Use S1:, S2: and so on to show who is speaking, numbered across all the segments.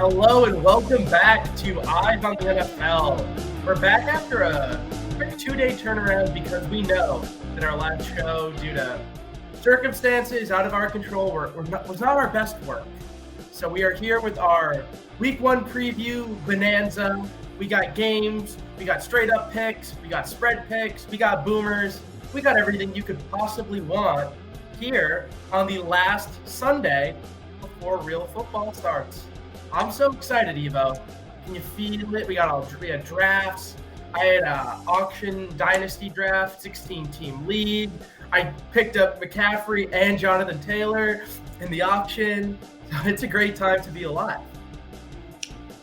S1: Hello and welcome back to Eyes on the NFL. We're back after a quick 2-day turnaround because we know that our last show, due to circumstances out of our control, was not our best work. So we are here with our Week 1 preview bonanza. We got games, we got straight up picks, we got spread picks, we got boomers, we got everything you could possibly want here on the last Sunday before real football starts. I'm so excited, Evo. Can you feel it? We had drafts. I had an auction dynasty draft, 16-team league. I picked up McCaffrey and Jonathan Taylor in the auction. It's a great time to be alive.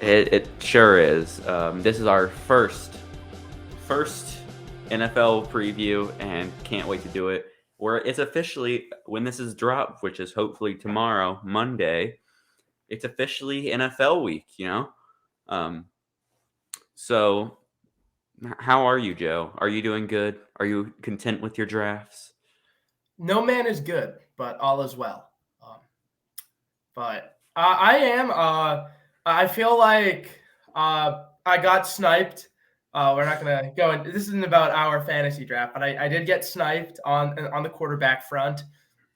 S2: It sure is. This is our first NFL preview, and can't wait to do it. It's officially, when this is dropped, which is hopefully tomorrow, Monday, it's officially NFL week, So how are you, Joe? Are you doing good? Are you content with your drafts?
S1: No man is good, but all is well. But I am. I feel like I got sniped. We're not gonna go in. This isn't about our fantasy draft, but I did get sniped on the quarterback front.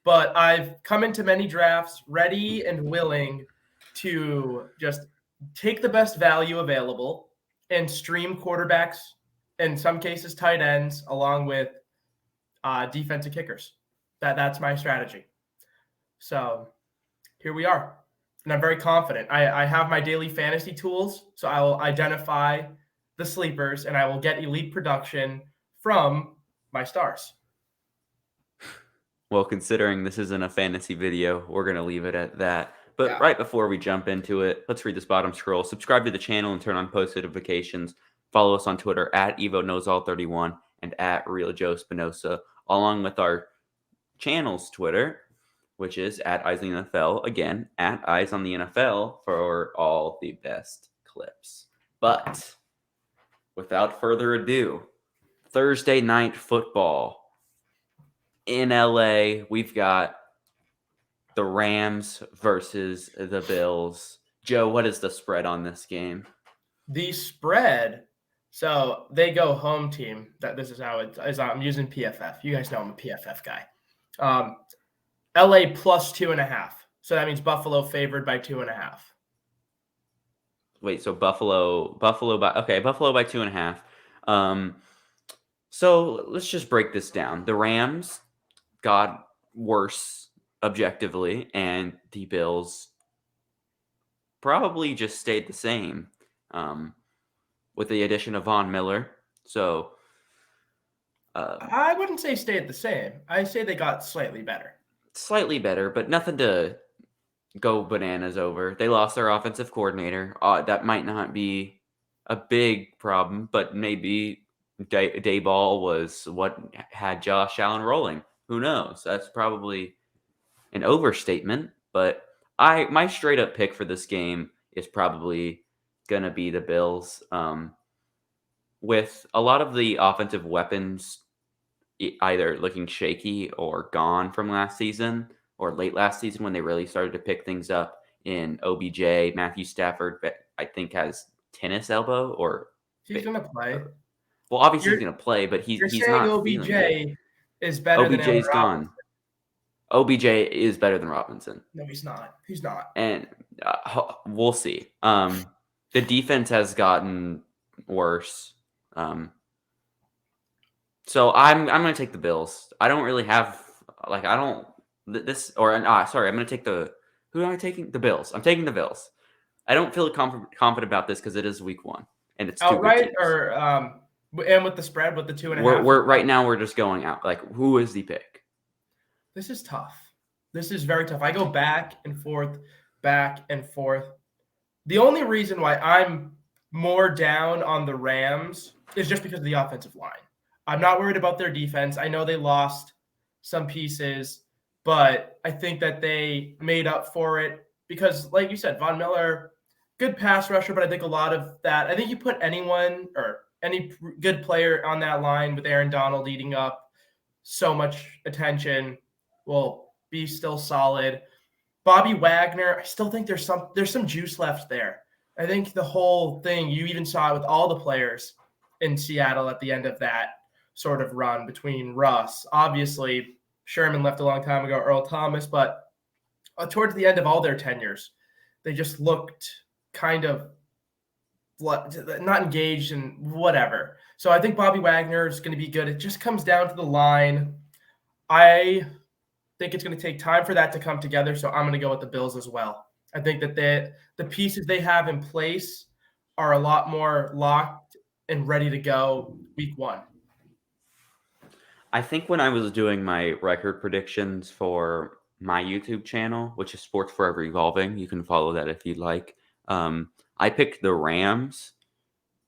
S1: But I've come into many drafts ready and willing to just take the best value available and stream quarterbacks, in some cases tight ends, along with defensive kickers. That's my strategy. So here we are. And I'm very confident. I have my daily fantasy tools, so I will identify the sleepers and I will get elite production from my stars.
S2: Well, considering this isn't a fantasy video, we're going to leave it at that. But Right before we jump into it, let's read this bottom scroll. Subscribe to the channel and turn on post notifications. Follow us on Twitter at EvoKnowsAll31 and at RealJoeSpinoza, along with our channel's Twitter, which is at Eyes on the NFL. Again, at Eyes on the NFL for all the best clips. But without further ado, Thursday night football. In LA, we've got the Rams versus the Bills. Joe, what is the spread on this game?
S1: The spread, so they go home team. This is how it is. I'm using PFF. You guys know I'm a PFF guy. LA plus 2.5. So that means Buffalo favored by 2.5.
S2: Wait, so Buffalo by 2.5. So let's just break this down. The Rams got worse objectively, and the Bills probably just stayed the same, with the addition of Von Miller. So
S1: I wouldn't say stayed the same. I say they got slightly better.
S2: Slightly better, but nothing to go bananas over. They lost their offensive coordinator. That might not be a big problem, but maybe Dayball was what had Josh Allen rolling. Who knows? That's probably an overstatement, but my straight up pick for this game is probably gonna be the Bills. With a lot of the offensive weapons either looking shaky or gone from last season or late last season when they really started to pick things up in OBJ. Matthew Stafford, I think, has tennis elbow or
S1: he's gonna play.
S2: Well, obviously he's gonna play, but he's not
S1: OBJ
S2: feeling
S1: is better than
S2: OBJ's gone. OBJ is better than Robinson.
S1: No, he's not. He's not.
S2: And we'll see. The defense has gotten worse. So I'm going to take the Bills. I don't really have I'm going to take who am I taking? The Bills. I'm taking the Bills. I don't feel confident about this because it is week 1 and it's
S1: outright or and with the spread with the 2.5.
S2: We're right now we're just going out. Who is the pick?
S1: This is tough. This is very tough. I go back and forth. The only reason why I'm more down on the Rams is just because of the offensive line. I'm not worried about their defense. I know they lost some pieces, but I think that they made up for it because, like you said, Von Miller, good pass rusher, but I think a lot of that, I think you put anyone or any good player on that line with Aaron Donald eating up so much attention will be still solid. Bobby Wagner, I still think there's some juice left there. I think the whole thing, you even saw it with all the players in Seattle at the end of that sort of run between Russ. Obviously, Sherman left a long time ago, Earl Thomas, but towards the end of all their tenures, they just looked kind of not engaged and whatever. So I think Bobby Wagner is going to be good. It just comes down to the line. I think it's going to take time for that to come together, so I'm going to go with the Bills as well. I think that the pieces they have in place are a lot more locked and ready to go week 1.
S2: I think when I was doing my record predictions for my YouTube channel, which is Sports Forever Evolving, you can follow that if you'd like. I picked the Rams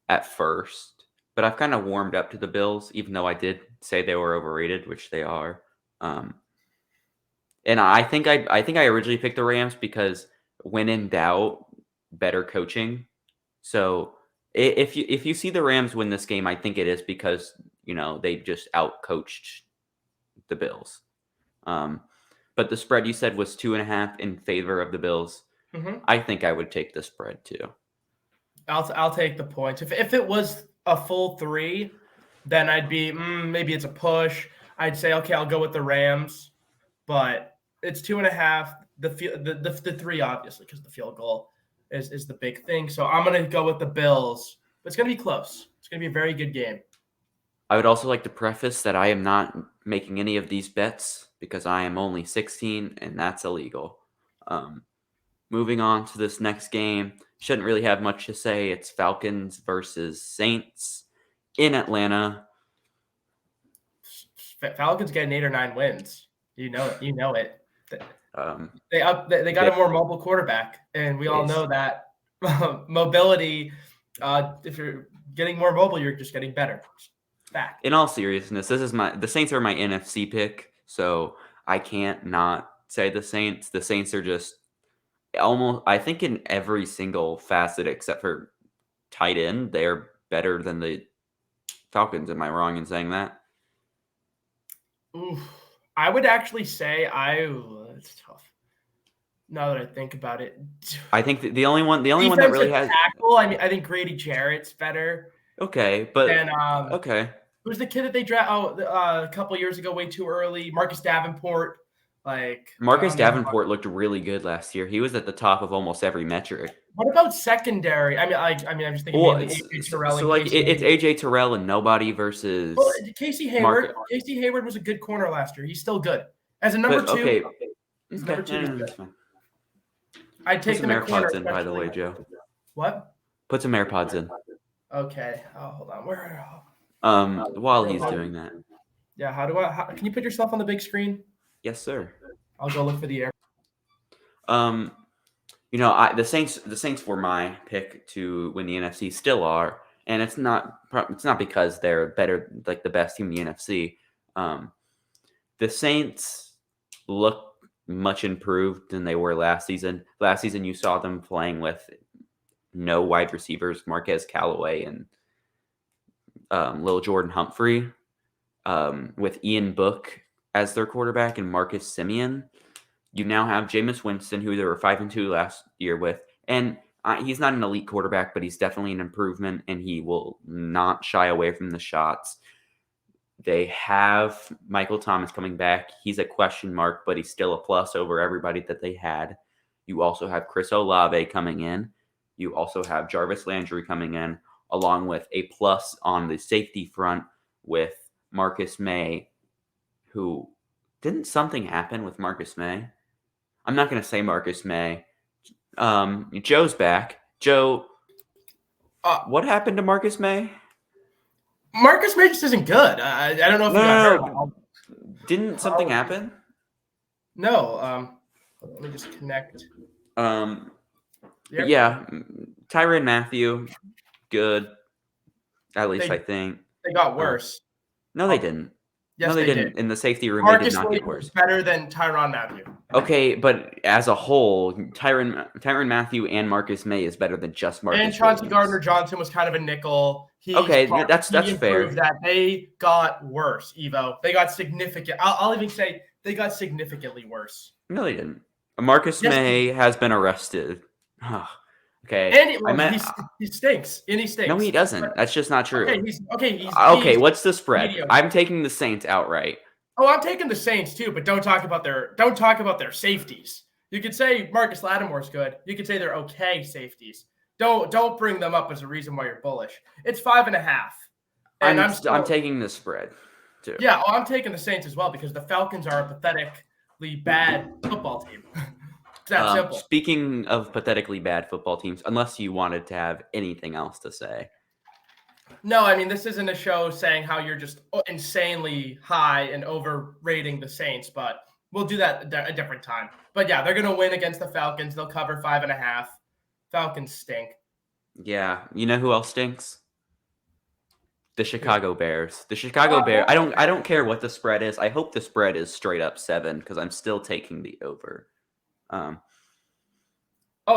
S2: at first, but I've kind of warmed up to the Bills, even though I did say they were overrated, which they are. And I think I originally picked the Rams because when in doubt, better coaching. So if you see the Rams win this game, I think it is because they just outcoached the Bills. But the spread you said was 2.5 in favor of the Bills.
S1: Mm-hmm.
S2: I think I would take the spread too.
S1: I'll take the points. If it was a full 3, then I'd be maybe it's a push. I'd say okay, I'll go with the Rams, but it's 2.5. The 3 obviously because the field goal is the big thing. So I'm gonna go with the Bills. But it's gonna be close. It's gonna be a very good game.
S2: I would also like to preface that I am not making any of these bets because I am only 16 and that's illegal. Moving on to this next game, shouldn't really have much to say. It's Falcons versus Saints in Atlanta.
S1: Falcons getting 8 or 9 wins. You know it. They got a more mobile quarterback, and we all know that mobility. If you're getting more mobile, you're just getting better. Fact.
S2: In all seriousness, the Saints are my NFC pick, so I can't not say the Saints. The Saints are just almost, I think, in every single facet except for tight end, they're better than the Falcons. Am I wrong in saying that?
S1: Oof. I would actually say it's tough. Now that I think about it,
S2: I think the only one that really has
S1: tackle. I mean, I think Grady Jarrett's better.
S2: Okay, but
S1: okay. Who's the kid that they drafted a couple years ago, way too early? Marcus Davenport.
S2: Marcus Davenport looked really good last year. He was at the top of almost every metric.
S1: What about secondary? I mean, I'm just thinking AJ Terrell.
S2: So it's AJ Terrell and nobody versus
S1: Casey Hayward. Casey Hayward was a good corner last year. He's still good as a number 2.
S2: Okay.
S1: Number 2 is good. I'd take
S2: some AirPods in, by the way, Joe.
S1: What?
S2: Put some AirPods in.
S1: Okay. Oh, hold on. Where?
S2: While he's doing that.
S1: Yeah. Can you put yourself on the big screen?
S2: Yes, sir.
S1: I'll go look for the air.
S2: The Saints were my pick to win the NFC, still are, and it's not because they're better, like the best team in the NFC. The Saints look much improved than they were last season. Last season, you saw them playing with no wide receivers, Marquez Callaway and Lil Jordan Humphrey, with Ian Book as their quarterback and Marcus Simeon. You now have Jameis Winston, who they were 5-2 last year with, and he's not an elite quarterback, but he's definitely an improvement, and he will not shy away from the shots. They have Michael Thomas coming back. He's a question mark, but he's still a plus over everybody that they had. You also have Chris Olave coming in. You also have Jarvis Landry coming in, along with a plus on the safety front with Marcus May, who didn't something happen with Marcus May? I'm not going to say Marcus May. Joe's back. Joe, what happened to Marcus May?
S1: Marcus May just isn't good. I don't know if you got hurt.
S2: Didn't something happen?
S1: No. Let me just connect.
S2: Yeah. Tyrann Mathieu, good. At least I think.
S1: They got worse.
S2: No, they didn't.
S1: Yes,
S2: no, they didn't. In the safety room,
S1: Marcus
S2: they did not get worse.
S1: Better than Tyrann Mathieu.
S2: Okay, but as a whole, Tyrann Mathieu and Marcus May is better than just Marcus.
S1: And Chauncey Gardner-Johnson was kind of a nickel.
S2: That's fair.
S1: That they got worse, Evo. They got significant. I'll even say they got significantly worse.
S2: No, they didn't. Marcus
S1: Yes,
S2: May has been arrested. Okay,
S1: and
S2: I
S1: well,
S2: meant
S1: he stinks, and he
S2: no, he
S1: stinks. But
S2: doesn't. That's just not true. Okay,
S1: he's
S2: what's the spread?
S1: mediocre.
S2: I'm taking the Saints outright.
S1: Oh, I'm taking the Saints too, but don't talk about their safeties. You could say Marcus Lattimore's good. You could say they're okay safeties. Don't bring them up as a reason why you're bullish. It's 5.5, and
S2: I'm taking the spread too.
S1: yeah. Oh, I'm taking the Saints as well because the Falcons are a pathetically bad football team. It's that simple.
S2: Speaking of pathetically bad football teams, unless you wanted to have anything else to say.
S1: No, I mean this isn't a show saying how you're just insanely high and overrating the Saints, but we'll do that a different time. But yeah, they're gonna win against the Falcons. They'll cover 5.5. Falcons stink.
S2: Yeah, you know who else stinks? The Chicago Bears. The Chicago Bears. I don't care what the spread is. I hope the spread is straight up 7 because I'm still taking the over.
S1: Oh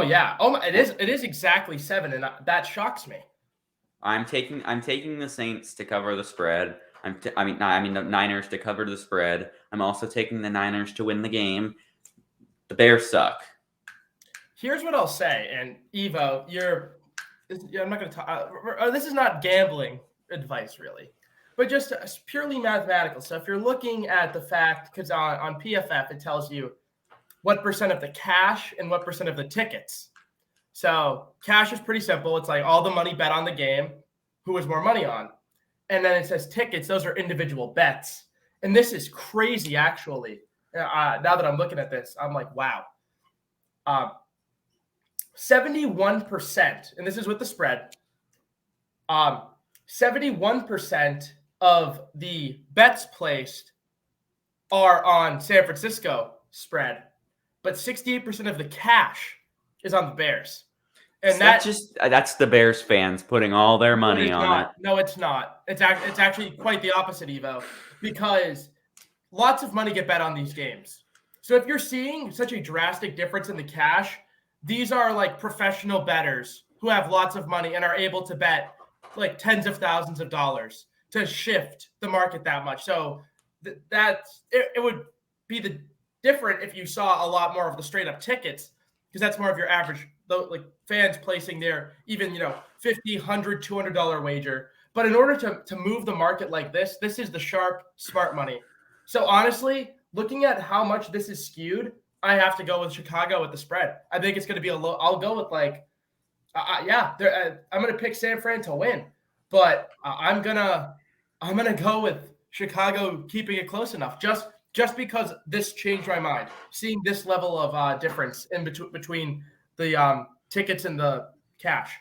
S1: yeah. Oh, it is. It is exactly 7, and that shocks me.
S2: I'm taking the Saints to cover the spread. I mean the Niners to cover the spread. I'm also taking the Niners to win the game. The Bears suck.
S1: Here's what I'll say, and Evo, I'm not going to talk. This is not gambling advice, really, but just purely mathematical. So if you're looking at the fact, because on PFF it tells you what percent of the cash and what percent of the tickets. So cash is pretty simple. It's like all the money bet on the game, who has more money on. And then it says tickets. Those are individual bets. And this is crazy, actually. Now that I'm looking at this, I'm like, wow. 71%, and this is with the spread, 71% of the bets placed are on San Francisco spread, but 68% of the cash is on the Bears. And
S2: that's the Bears fans putting all their money on it.
S1: No, it's not. It's actually quite the opposite, Evo, because lots of money get bet on these games. So if you're seeing such a drastic difference in the cash, these are like professional bettors who have lots of money and are able to bet like tens of thousands of dollars to shift the market that much. So it would be different if you saw a lot more of the straight up tickets, because that's more of your average like fans placing their even $50, $100, $200 wager. But in order to move the market like this is the sharp, smart money. So honestly, looking at how much this is skewed, I have to go with Chicago with the spread. I think it's going to be a low. I'll go with I'm going to pick San Fran to win, but I'm gonna go with Chicago keeping it close enough. Just because this changed my mind, seeing this level of difference in between the tickets and the cash.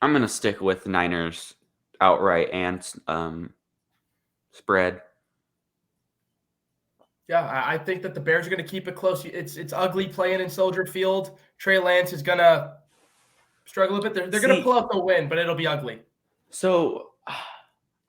S2: I'm gonna stick with Niners outright and spread.
S1: Yeah, I think that the Bears are going to keep it close. It's ugly playing in Soldier Field. Trey Lance is going to struggle a bit. They're going to pull out the win, but it'll be ugly.
S2: So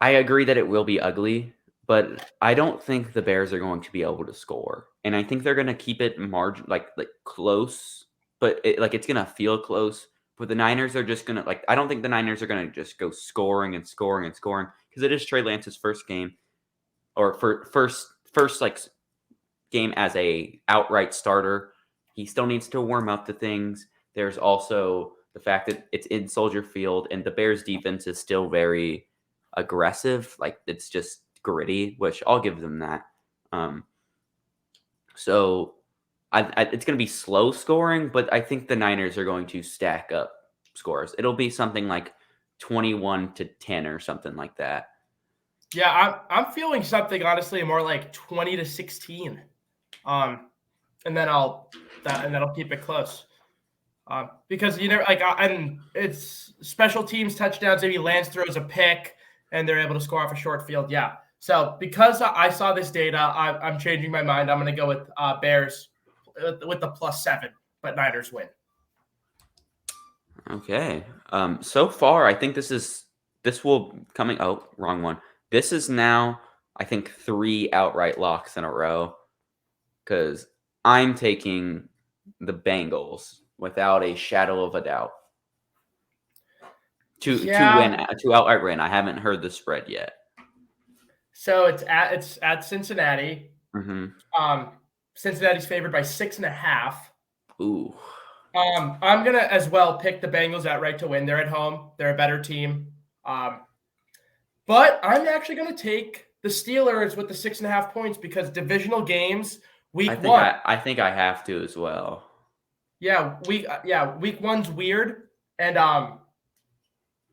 S2: I agree that it will be ugly, but I don't think the Bears are going to be able to score. And I think they're going to keep it like close, but it's going to feel close. But the Niners are just going to I don't think the Niners are going to just go scoring and scoring and scoring, because it is Trey Lance's first game, or first game as a outright starter. He still needs to warm up to things. There's also the fact that it's in Soldier Field, and the Bears defense is still very aggressive. Like, it's just gritty, which I'll give them that. So it's going to be slow scoring, but I think the Niners are going to stack up scores. It'll be something like 21-10 or something like that.
S1: Yeah, I'm feeling something honestly more like 20-16. And then I'll keep it close. Because and it's special teams touchdowns. Maybe Lance throws a pick and they're able to score off a short field. Yeah. So because I saw this data, I'm changing my mind. I'm going to go with Bears with the +7, but Niners win.
S2: Okay. So far, I think this will coming. Oh, wrong one. This is now, I think, 3 outright locks in a row, because I'm taking the Bengals without a shadow of a doubt to outright win. I haven't heard the spread yet.
S1: So it's at Cincinnati.
S2: Mm-hmm.
S1: Cincinnati's favored by 6.5.
S2: Ooh.
S1: I'm gonna as well pick the Bengals outright to win. They're at home. They're a better team. But I'm actually gonna take the Steelers with the 6.5 points because divisional games, week one.
S2: I think I have to as well.
S1: Yeah, week one's weird. And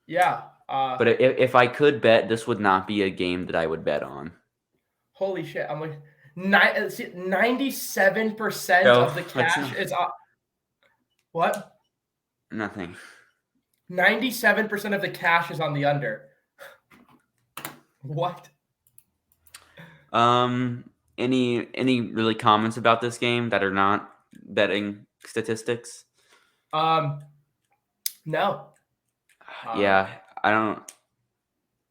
S1: yeah.
S2: But if I could bet, this would not be a game that I would bet on.
S1: Holy shit. I'm like 97%
S2: No,
S1: of the cash is what?
S2: Nothing.
S1: 97% of the cash is on the under. What?
S2: Any really comments about this game that are not betting statistics?
S1: No.
S2: Yeah, I don't.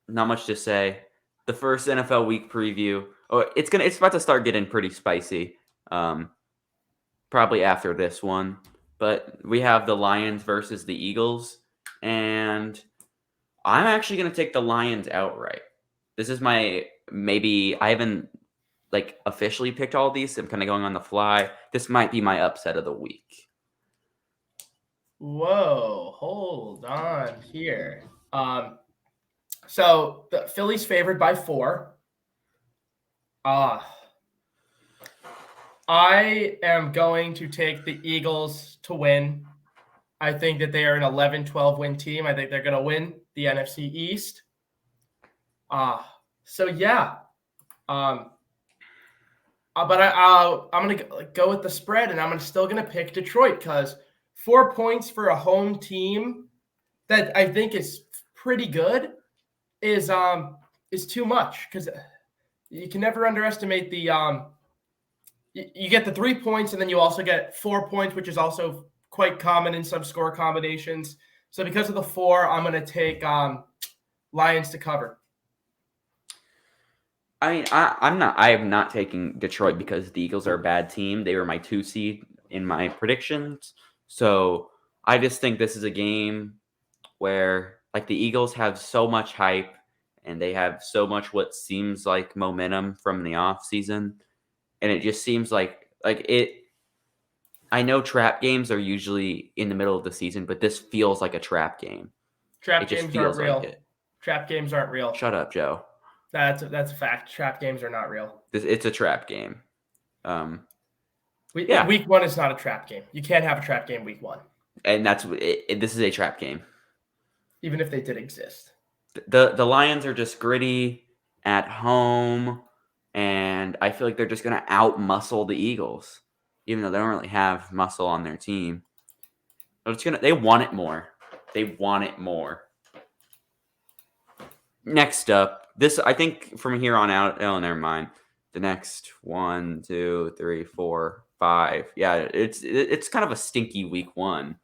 S2: Not much to say. The first NFL week preview. Oh, it's about to start getting pretty spicy. Probably after this one, but we have the Lions versus the Eagles, and I'm actually gonna take the Lions outright. This is I haven't like officially picked all these. I'm kind of going on the fly. This might be my upset of the week.
S1: Whoa, hold on here. So the Phillies favored by 4. I am going to take the Eagles to win. I think that they are an 11-12 win team. I think they're going to win the NFC East. So yeah. But I'm going to go with the spread, and I'm still going to pick Detroit because 4 points for a home team that I think is pretty good is too much because you can never underestimate the you get the 3 points and then you also get 4 points, which is also quite common in some score combinations. So because of the 4, I'm going to take Lions to cover.
S2: I mean, I am not taking Detroit because the Eagles are a bad team. They were my 2 seed in my predictions. So I just think this is a game where like the Eagles have so much hype and they have so much what seems like momentum from the off season. And it just seems like it. I know trap games are usually in the middle of the season, but this feels like a trap game.
S1: Trap games aren't real. Trap games aren't real.
S2: Shut up, Joe.
S1: That's a fact. Trap games are not real.
S2: It's a trap game.
S1: Week 1 is not a trap game. You can't have a trap game week 1.
S2: And this is a trap game.
S1: Even if they did exist.
S2: The Lions are just gritty at home, and I feel like they're just going to out-muscle the Eagles, even though they don't really have muscle on their team. They want it more. They want it more. Next up, I think from here on out, oh, never mind. The next 1, 2, 3, 4, 5. Yeah, it's kind of a stinky week 1.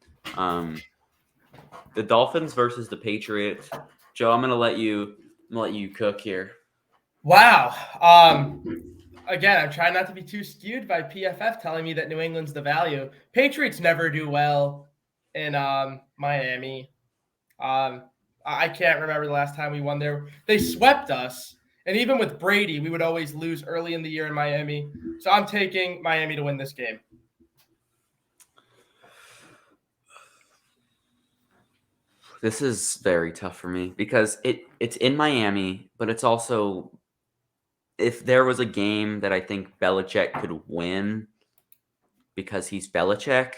S2: The Dolphins versus the Patriots. Joe, I'm gonna let you cook here.
S1: Wow. Again, I'm trying not to be too skewed by PFF telling me that New England's the value. Patriots never do well in Miami. I can't remember the last time we won there. They swept us. And even with Brady, we would always lose early in the year in Miami. So I'm taking Miami to win this game.
S2: This is very tough for me because it's in Miami, but it's also, if there was a game that I think Belichick could win because he's Belichick,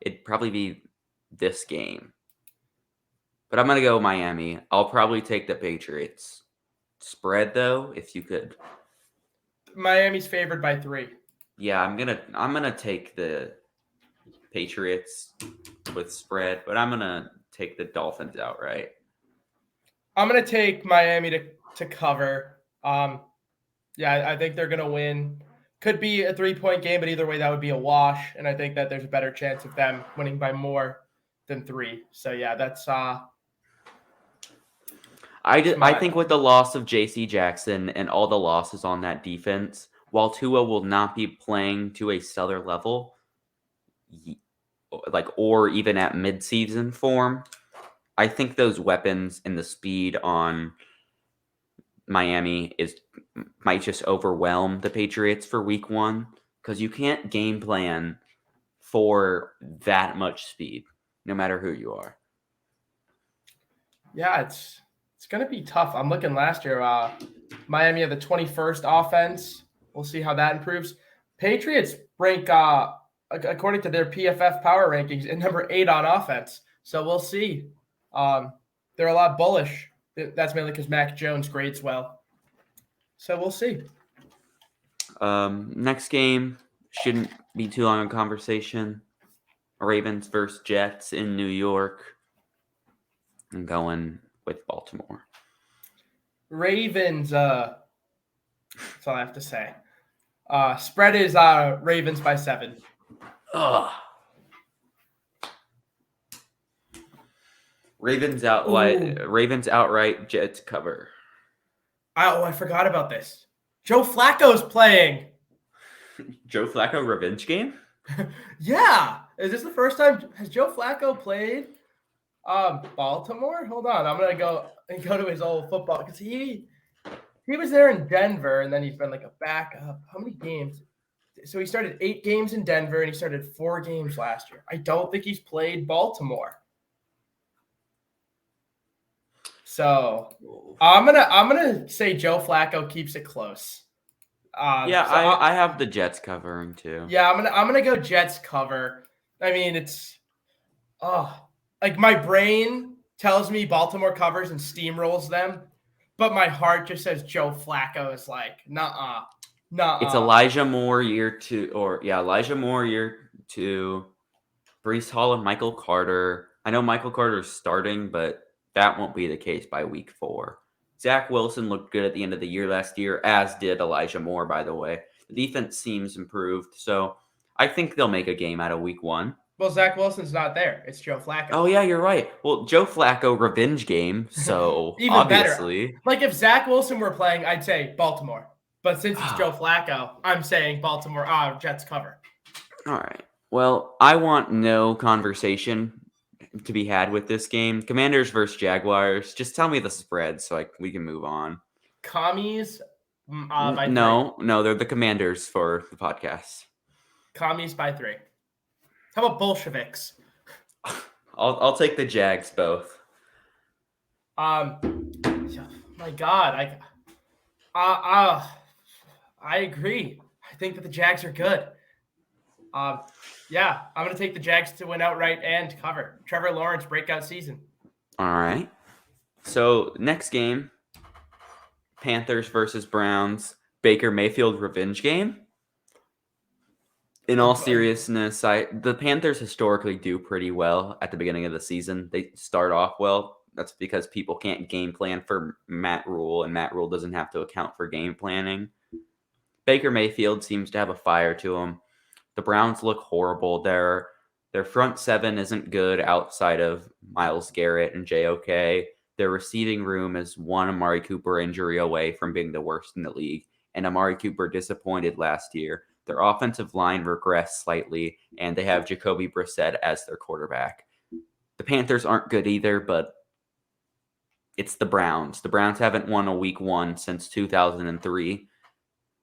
S2: it'd probably be this game. But I'm going to go Miami. I'll probably take the Patriots. Spread, though, if you could.
S1: Miami's favored by 3.
S2: Yeah, I'm gonna take the Patriots with spread, but I'm gonna take the Dolphins outright.
S1: I'm gonna take Miami to cover. Yeah, I think they're gonna win. Could be a 3-point game, but either way, that would be a wash. And I think that there's a better chance of them winning by more than 3. So yeah, that's
S2: I think with the loss of J.C. Jackson and all the losses on that defense, while Tua will not be playing to a stellar level, or even at midseason form, I think those weapons and the speed on Miami might just overwhelm the Patriots for week 1. because you can't game plan for that much speed, no matter who you are.
S1: Yeah, it's going to be tough. I'm looking last year. Miami had the 21st offense. We'll see how that improves. Patriots rank, according to their PFF power rankings, at number 8 on offense. So we'll see. They're a lot bullish. That's mainly because Mac Jones grades well. So we'll see.
S2: Next game shouldn't be too long a conversation. Ravens versus Jets in New York. I'm going with Baltimore.
S1: Ravens, that's all I have to say. Spread is Ravens by 7.
S2: Ugh. Ravens outright, Jets cover.
S1: I forgot about this. Joe Flacco's playing.
S2: Joe Flacco revenge game?
S1: Yeah. Is this the first time? Has Joe Flacco played Baltimore? Hold on. I'm going to go to his old football because he was there in Denver, and then he's been like a backup. How many games? So he started 8 games in Denver, and he started 4 games last year. I don't think he's played Baltimore. So I'm gonna say Joe Flacco keeps it close.
S2: I have the Jets covering too.
S1: Yeah, I'm gonna go Jets cover. I mean, it's like my brain tells me Baltimore covers and steamrolls them, but my heart just says Joe Flacco is like, nuh-uh.
S2: It's Elijah Moore year 2, Elijah Moore year 2, Breece Hall and Michael Carter. I know Michael Carter is starting, but that won't be the case by week 4. Zach Wilson looked good at the end of the year last year, as did Elijah Moore, by the way. The defense seems improved, so I think they'll make a game out of week 1.
S1: Well, Zach Wilson's not there. It's Joe Flacco.
S2: Oh, yeah, you're right. Well, Joe Flacco revenge game, so
S1: even
S2: obviously.
S1: Better. Like if Zach Wilson were playing, I'd say Baltimore. But since it's Joe Flacco, I'm saying Baltimore, Jets cover.
S2: All right. Well, I want no conversation to be had with this game. Commanders versus Jaguars. Just tell me the spread so we can move on.
S1: Commies by 3.
S2: No, they're the Commanders for the podcast.
S1: Commies by 3. How about Bolsheviks?
S2: I'll take the Jags both.
S1: My God, I agree. I think that the Jags are good. Yeah, I'm going to take the Jags to win outright and cover. Trevor Lawrence breakout season.
S2: All right. So next game, Panthers versus Browns. Baker Mayfield revenge game. In all seriousness, the Panthers historically do pretty well at the beginning of the season. They start off well. That's because people can't game plan for Matt Rule, and Matt Rule doesn't have to account for game planning. Baker Mayfield seems to have a fire to him. The Browns look horrible. Their front 7 isn't good outside of Myles Garrett and JOK. Their receiving room is one Amari Cooper injury away from being the worst in the league, and Amari Cooper disappointed last year. Their offensive line regressed slightly, and they have Jacoby Brissett as their quarterback. The Panthers aren't good either, but it's the Browns. The Browns haven't won a week 1 since 2003.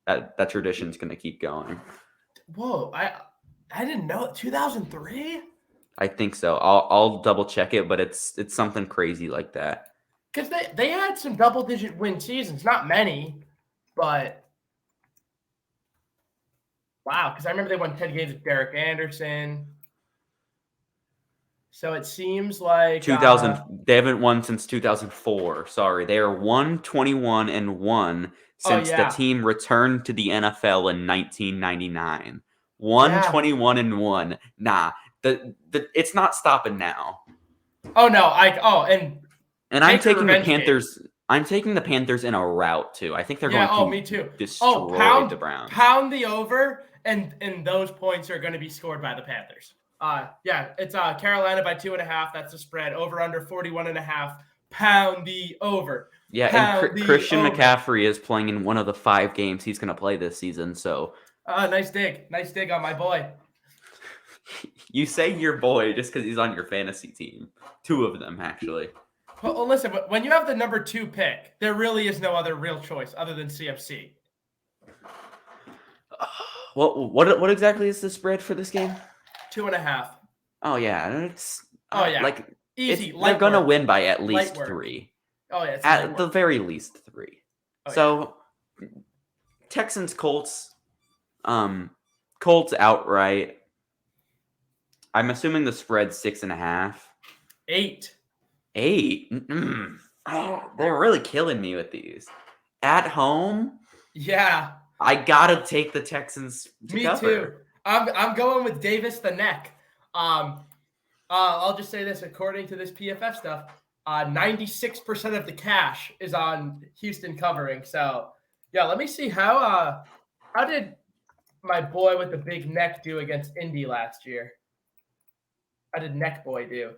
S2: That tradition's going to keep going.
S1: Whoa, I didn't know 2003.
S2: I think so. I'll double check it, but it's something crazy like that.
S1: Because they had some double-digit win seasons, not many, but wow. Because I remember they won 10 games with Derek Anderson. So it seems like
S2: 2000. They haven't won since 2004. Sorry, they are 1-21-1 since the team returned to the NFL in 1999. 1-21-1. Nah, it's not stopping now.
S1: Oh no,
S2: and I'm taking the Panthers. Game. I'm taking the Panthers in a route too. I think they're going to
S1: me too.
S2: Destroy the Browns.
S1: Pound the over, and those points are going to be scored by the Panthers. It's Carolina by 2.5. That's the spread. Over under 41.5. Pound the over.
S2: Yeah, and Christian McCaffrey is playing in one of the 5 games he's going to play this season. So,
S1: nice dig on my boy.
S2: You say your boy just because he's on your fantasy team. 2 of them, actually.
S1: Well, listen, when you have the number 2 pick, there really is no other real choice other than CMC.
S2: What exactly is the spread for this game?
S1: 2.5.
S2: Oh yeah, it's
S1: Oh yeah,
S2: like
S1: easy.
S2: they're
S1: Light
S2: gonna
S1: work.
S2: win by at
S1: Light
S2: least
S1: work.
S2: 3.
S1: Oh yeah, it's light
S2: At the
S1: work.
S2: very least 3.
S1: Oh,
S2: So Texans Colts, Colts outright. I'm assuming the spread's 6.5.
S1: 8.
S2: 8. Oh, they're really killing me with these. At home,
S1: Yeah,
S2: I gotta take the Texans to
S1: me
S2: cover.
S1: too. I'm going with Davis the neck. I'll just say this: according to this PFF stuff, 96% of the cash is on Houston covering. So yeah, let me see how did my boy with the big neck do against Indy last year? How did Neck Boy do?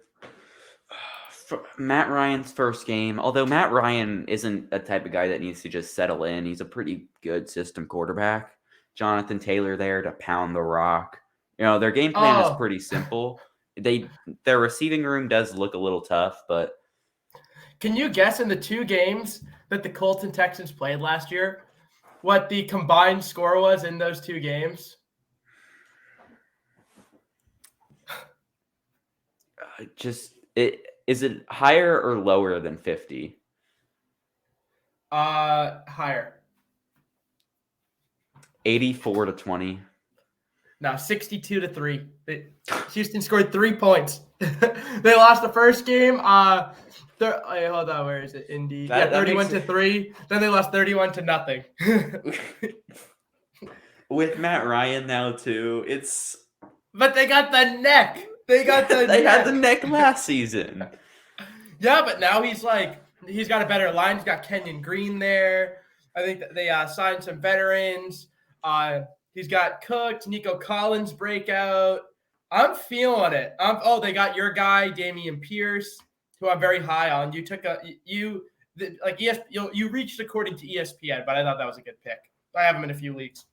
S2: For Matt Ryan's first game, although Matt Ryan isn't a type of guy that needs to just settle in. He's a pretty good system quarterback. Jonathan Taylor there to pound the rock. Their game plan is pretty simple. Their receiving room does look a little tough, but
S1: Can you guess in the 2 games that the Colts and Texans played last year, what the combined score was in those 2 games?
S2: is it higher or lower than 50?
S1: Higher.
S2: 84-20.
S1: No, 62-3. Houston scored 3 points. They lost the first game. Hold on, where is it? Indy. 31-3. Then they lost 31-0.
S2: With Matt Ryan now too, it's.
S1: But they got the neck. They got the.
S2: They had the neck last season.
S1: Yeah, but now he's got a better line. He's got Kenyon Green there. I think that they signed some veterans. He's got Cooked, Nico Collins breakout. I'm feeling it. They got your guy Damian Pierce, who I'm very high on. You took you reached according to ESPN, but I thought that was a good pick. I have him in a few leagues.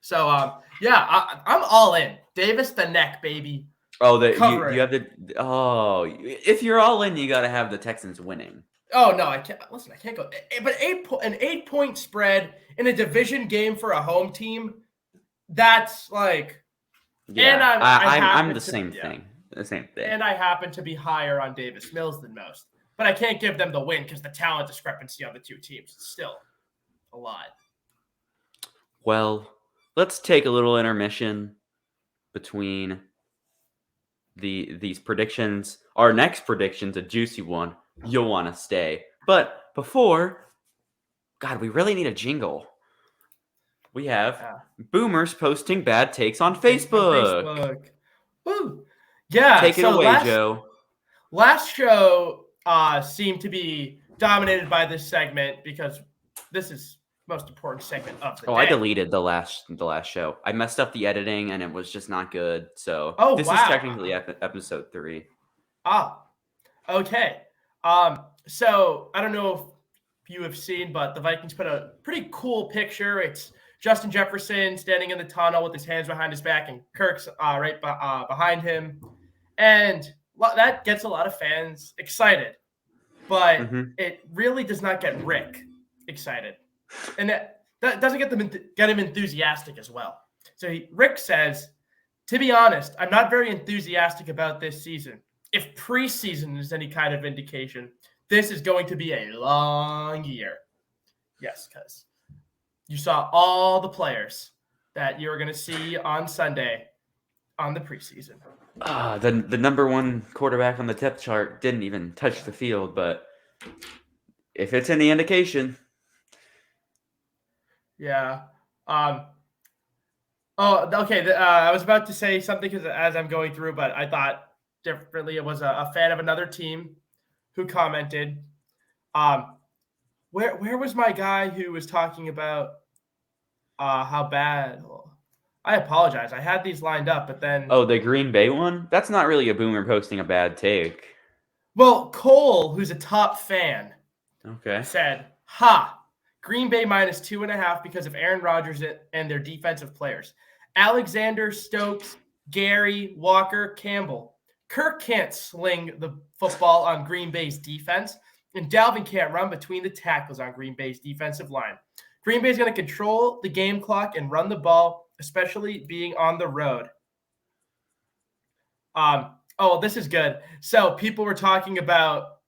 S1: So I'm all in. Davis the neck, baby.
S2: Oh, you have the. Oh, if you're all in, you got to have the Texans winning.
S1: Oh no, I can't. Listen, I can't go. But an 8-point spread in a division game for a home team. That's like.
S2: Yeah,
S1: and
S2: I'm the same thing. The same thing.
S1: And I happen to be higher on Davis Mills than most, but I can't give them the win because the talent discrepancy on the 2 teams is still a lot.
S2: Well, let's take a little intermission between these predictions. Our next prediction's a juicy one. You'll want to stay. But before, God, we really need a jingle. We have boomers posting bad takes on Facebook.
S1: Woo. Yeah.
S2: Take it away, Joe.
S1: Last show seemed to be dominated by this segment because this is the most important segment of the day.
S2: I deleted the last show. I messed up the editing and it was just not good. So this is technically episode 3.
S1: Okay. So I don't know if you have seen, but the Vikings put a pretty cool picture. It's Justin Jefferson standing in the tunnel with his hands behind his back and Kirk's right behind him. And that gets a lot of fans excited. But it really does not get Rick excited. And that doesn't get him enthusiastic as well. So Rick says, to be honest, I'm not very enthusiastic about this season. If preseason is any kind of indication, this is going to be a long year. Yes, because you saw all the players that you're going to see on Sunday on the preseason.
S2: The number 1 quarterback on the depth chart didn't even touch the field, but if it's any indication.
S1: Yeah. Okay. I was about to say something as I'm going through, but I thought differently. It was a fan of another team who commented. Where was my guy who was talking about how bad? I apologize. I had these lined up, but then.
S2: Oh, the Green Bay one? That's not really a boomer posting a bad take.
S1: Well, Cole, who's a top fan, said, Green Bay minus 2.5 because of Aaron Rodgers and their defensive players. Alexander, Stokes, Gary, Walker, Campbell. Kirk can't sling the football on Green Bay's defense, and Dalvin can't run between the tackles on Green Bay's defensive line. Green Bay's going to control the game clock and run the ball especially being on the road. This is good. So people were talking about,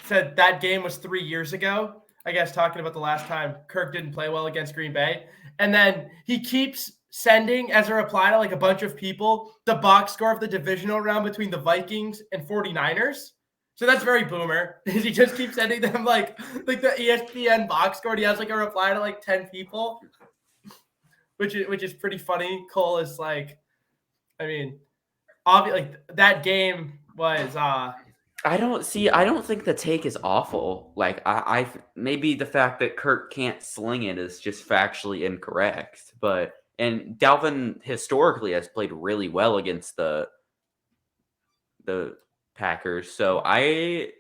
S1: said that game was 3 years ago. I guess talking about the last time Kirk didn't play well against Green Bay. And then he keeps sending, as a reply to like a bunch of people, the box score of the divisional round between the Vikings and 49ers. So that's very boomer. He just keeps sending them like the ESPN box score. And he has like a reply to like 10 people, which is pretty funny. Cole is like, I mean, obviously like, that game was
S2: I don't think the take is awful. Like I maybe the fact that Kirk can't sling it is just factually incorrect. And Dalvin historically has played really well against the Packers. So I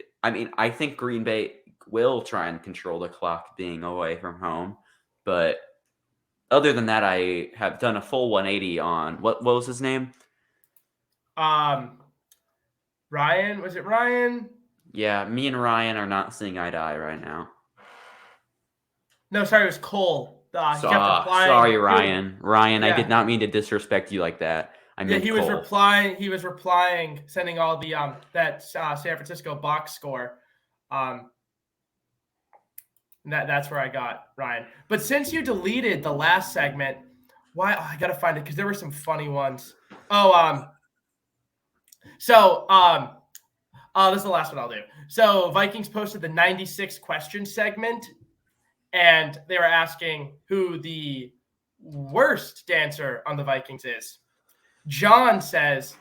S2: think Green Bay will try and control the clock being away from home. But other than that, I have done a full 180 on what was his name?
S1: Ryan. Was it Ryan?
S2: Yeah, me and Ryan are not seeing eye to eye right now.
S1: No, sorry, it was Cole. He kept replying.
S2: Sorry, Ryan. Ryan, yeah. I did not mean to disrespect you like that. I meant
S1: he
S2: Cole.
S1: He was replying, sending all the that San Francisco box score. That's where I got Ryan. But since you deleted the last segment, why? I gotta find it because there were some funny ones. This is the last one I'll do. So Vikings posted the 96 question segment, and they were asking who the worst dancer on the Vikings is. John says,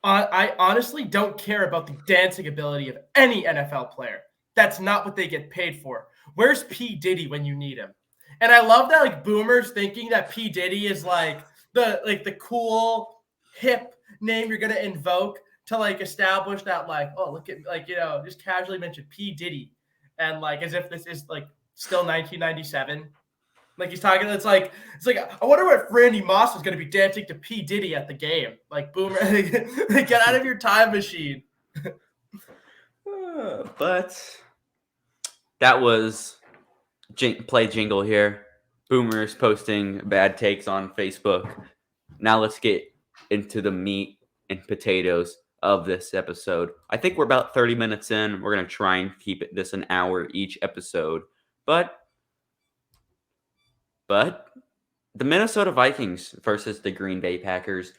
S1: I honestly don't care about the dancing ability of any NFL player. That's not what they get paid for. Where's P. Diddy when you need him? And I love that like boomers thinking that P. Diddy is like the cool, hip name you're gonna invoke to like establish that like, oh, look at like, just casually mention P. Diddy. And like as if this is like still 1997. Like he's talking, it's like I wonder what Randy Moss is going to be dancing to P. Diddy at the game. Like boomer, get out of your time machine.
S2: But that was play jingle here. Boomers posting bad takes on Facebook. Now let's get into the meat and potatoes of this episode. I think we're about 30 minutes in. We're going to try and keep this an hour each episode. But the Minnesota Vikings versus the Green Bay Packers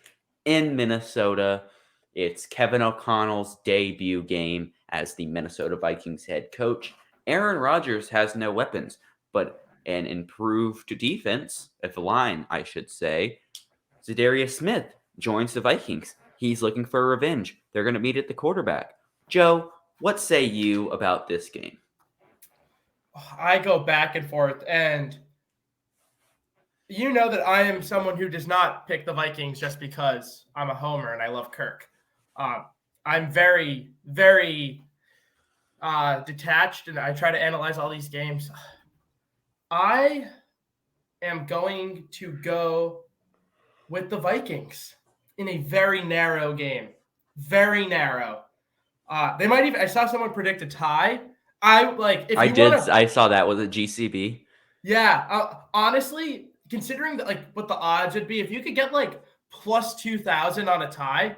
S2: in Minnesota. It's Kevin O'Connell's debut game as the Minnesota Vikings head coach. Aaron Rodgers has no weapons, but an improved defense at the line, I should say. Zadarius Smith joins the Vikings. He's looking for revenge. They're going to meet at the quarterback. Joe, what say you about this game?
S1: I go back and forth, and you know that I am someone who does not pick the Vikings just because I'm a homer and I love Kirk. I'm very, very detached, and I try to analyze all these games. I am going to go with the Vikings in a very narrow game. Very narrow. They might even – I saw someone predict a tie. I
S2: saw that. Was it GCB?
S1: Yeah. Honestly, considering what the odds would be, if you could get like plus 2,000 on a tie,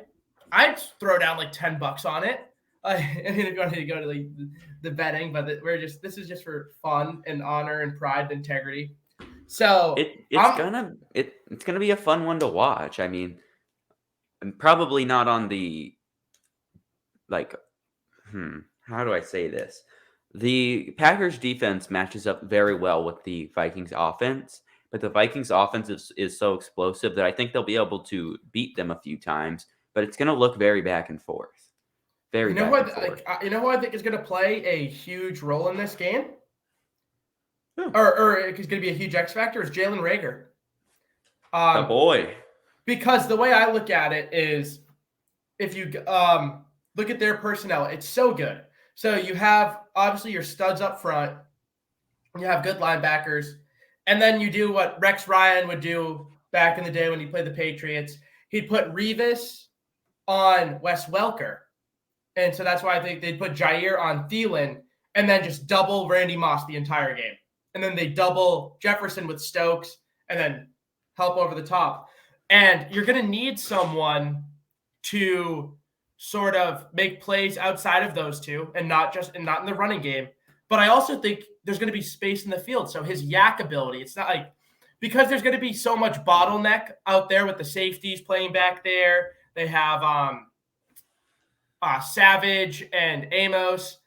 S1: I'd throw down like $10 on it. If you want to go to the betting, but this is just for fun and honor and pride and integrity. So
S2: it's gonna be a fun one to watch. I mean, I'm probably not on the how do I say this? The Packers defense matches up very well with the Vikings offense, but the Vikings offense is so explosive that I think they'll be able to beat them a few times, but it's going to look very back and forth. You know
S1: who I think is going to play a huge role in this game? Or is going to be a huge X factor is Jalen Reagor.
S2: The boy.
S1: Because the way I look at it is if you look at their personnel, it's so good. So you have obviously your studs up front, you have good linebackers, and then you do what Rex Ryan would do back in the day when he played the Patriots. He'd put Revis on Wes Welker. And so that's why I think they'd put Jair on Thielen and then just double Randy Moss the entire game. and then they double Jefferson with Stokes, and then help over the top. And you're going to need someone to sort of make plays outside of those two, and not in the running game. But I also think there's going to be space in the field. So his yak ability, it's not like, because there's going to be so much bottleneck out there with the safeties playing back there. They have Savage and Amos.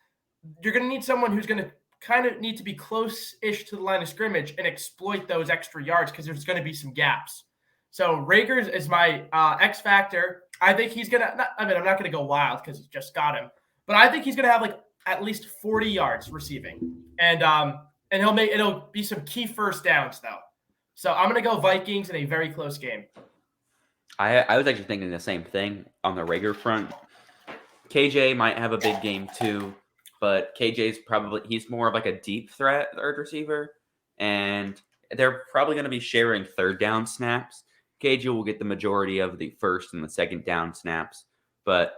S1: You're going to need someone who's going to kind of need to be close-ish to the line of scrimmage and exploit those extra yards, because there's going to be some gaps. So Rager's is my X factor. I think he's going to – I'm not going to go wild because he just got him. But I think he's going to have like at least 40 yards receiving. And it'll be some key first downs, though. So I'm going to go Vikings in a very close game.
S2: I was actually thinking the same thing on the Rager front. KJ might have a big game too, but KJ's he's more of like a deep threat third receiver, and they're probably going to be sharing third down snaps. KJ will get the majority of the first and the second down snaps, but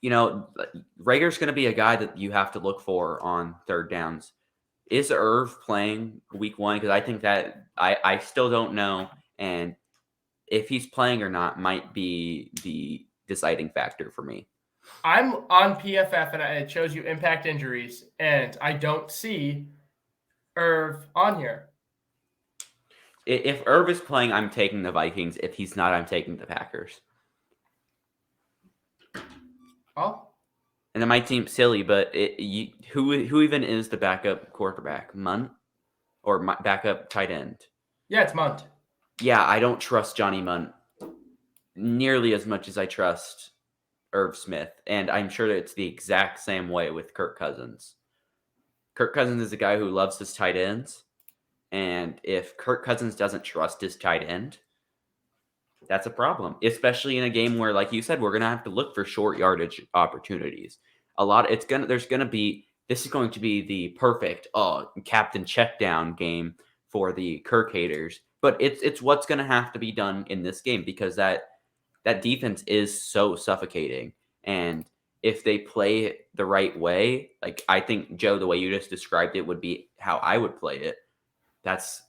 S2: Rager's going to be a guy that you have to look for on third downs. Is Irv playing week 1? Because I think that I still don't know, and if he's playing or not might be the deciding factor for me.
S1: I'm on PFF, and it shows you impact injuries, and I don't see Irv on here.
S2: If Irv is playing, I'm taking the Vikings. If he's not, I'm taking the Packers.
S1: Oh.
S2: And it might seem silly, but who even is the backup quarterback? Munt? Or backup tight end?
S1: Yeah, it's Munt.
S2: Yeah, I don't trust Johnny Munt nearly as much as I trust Irv Smith. And I'm sure that it's the exact same way with Kirk Cousins. Kirk Cousins is a guy who loves his tight ends. And if Kirk Cousins doesn't trust his tight end, that's a problem, especially in a game where, like you said, we're going to have to look for short yardage opportunities. This is going to be the perfect captain check down game for the Kirk haters, but it's what's going to have to be done in this game, because that defense is so suffocating. And if they play the right way, like I think, Joe, the way you just described it would be how I would play it. That's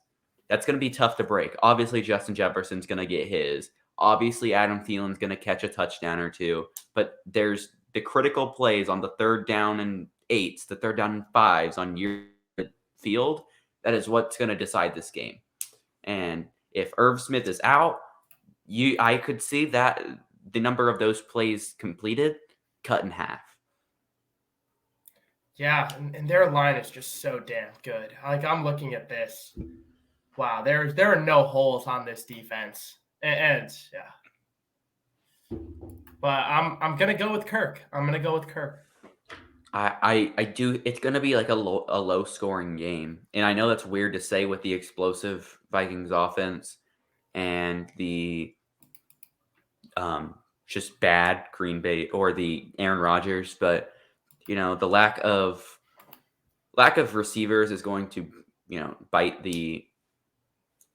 S2: going to be tough to break. Obviously, Justin Jefferson's going to get his. Obviously, Adam Thielen's going to catch a touchdown or two. But there's the critical plays on the 3rd down and 8s, the 3rd down and 5s on your field. That is what's going to decide this game. And if Irv Smith is out, I could see that the number of those plays completed cut in half.
S1: Yeah, and their line is just so damn good. Like, I'm looking at this. Wow, there are no holes on this defense, and yeah. But I'm gonna go with Kirk.
S2: I do. It's gonna be like a low scoring game, and I know that's weird to say with the explosive Vikings offense and the just bad Green Bay or the Aaron Rodgers, but the lack of receivers is going to bite the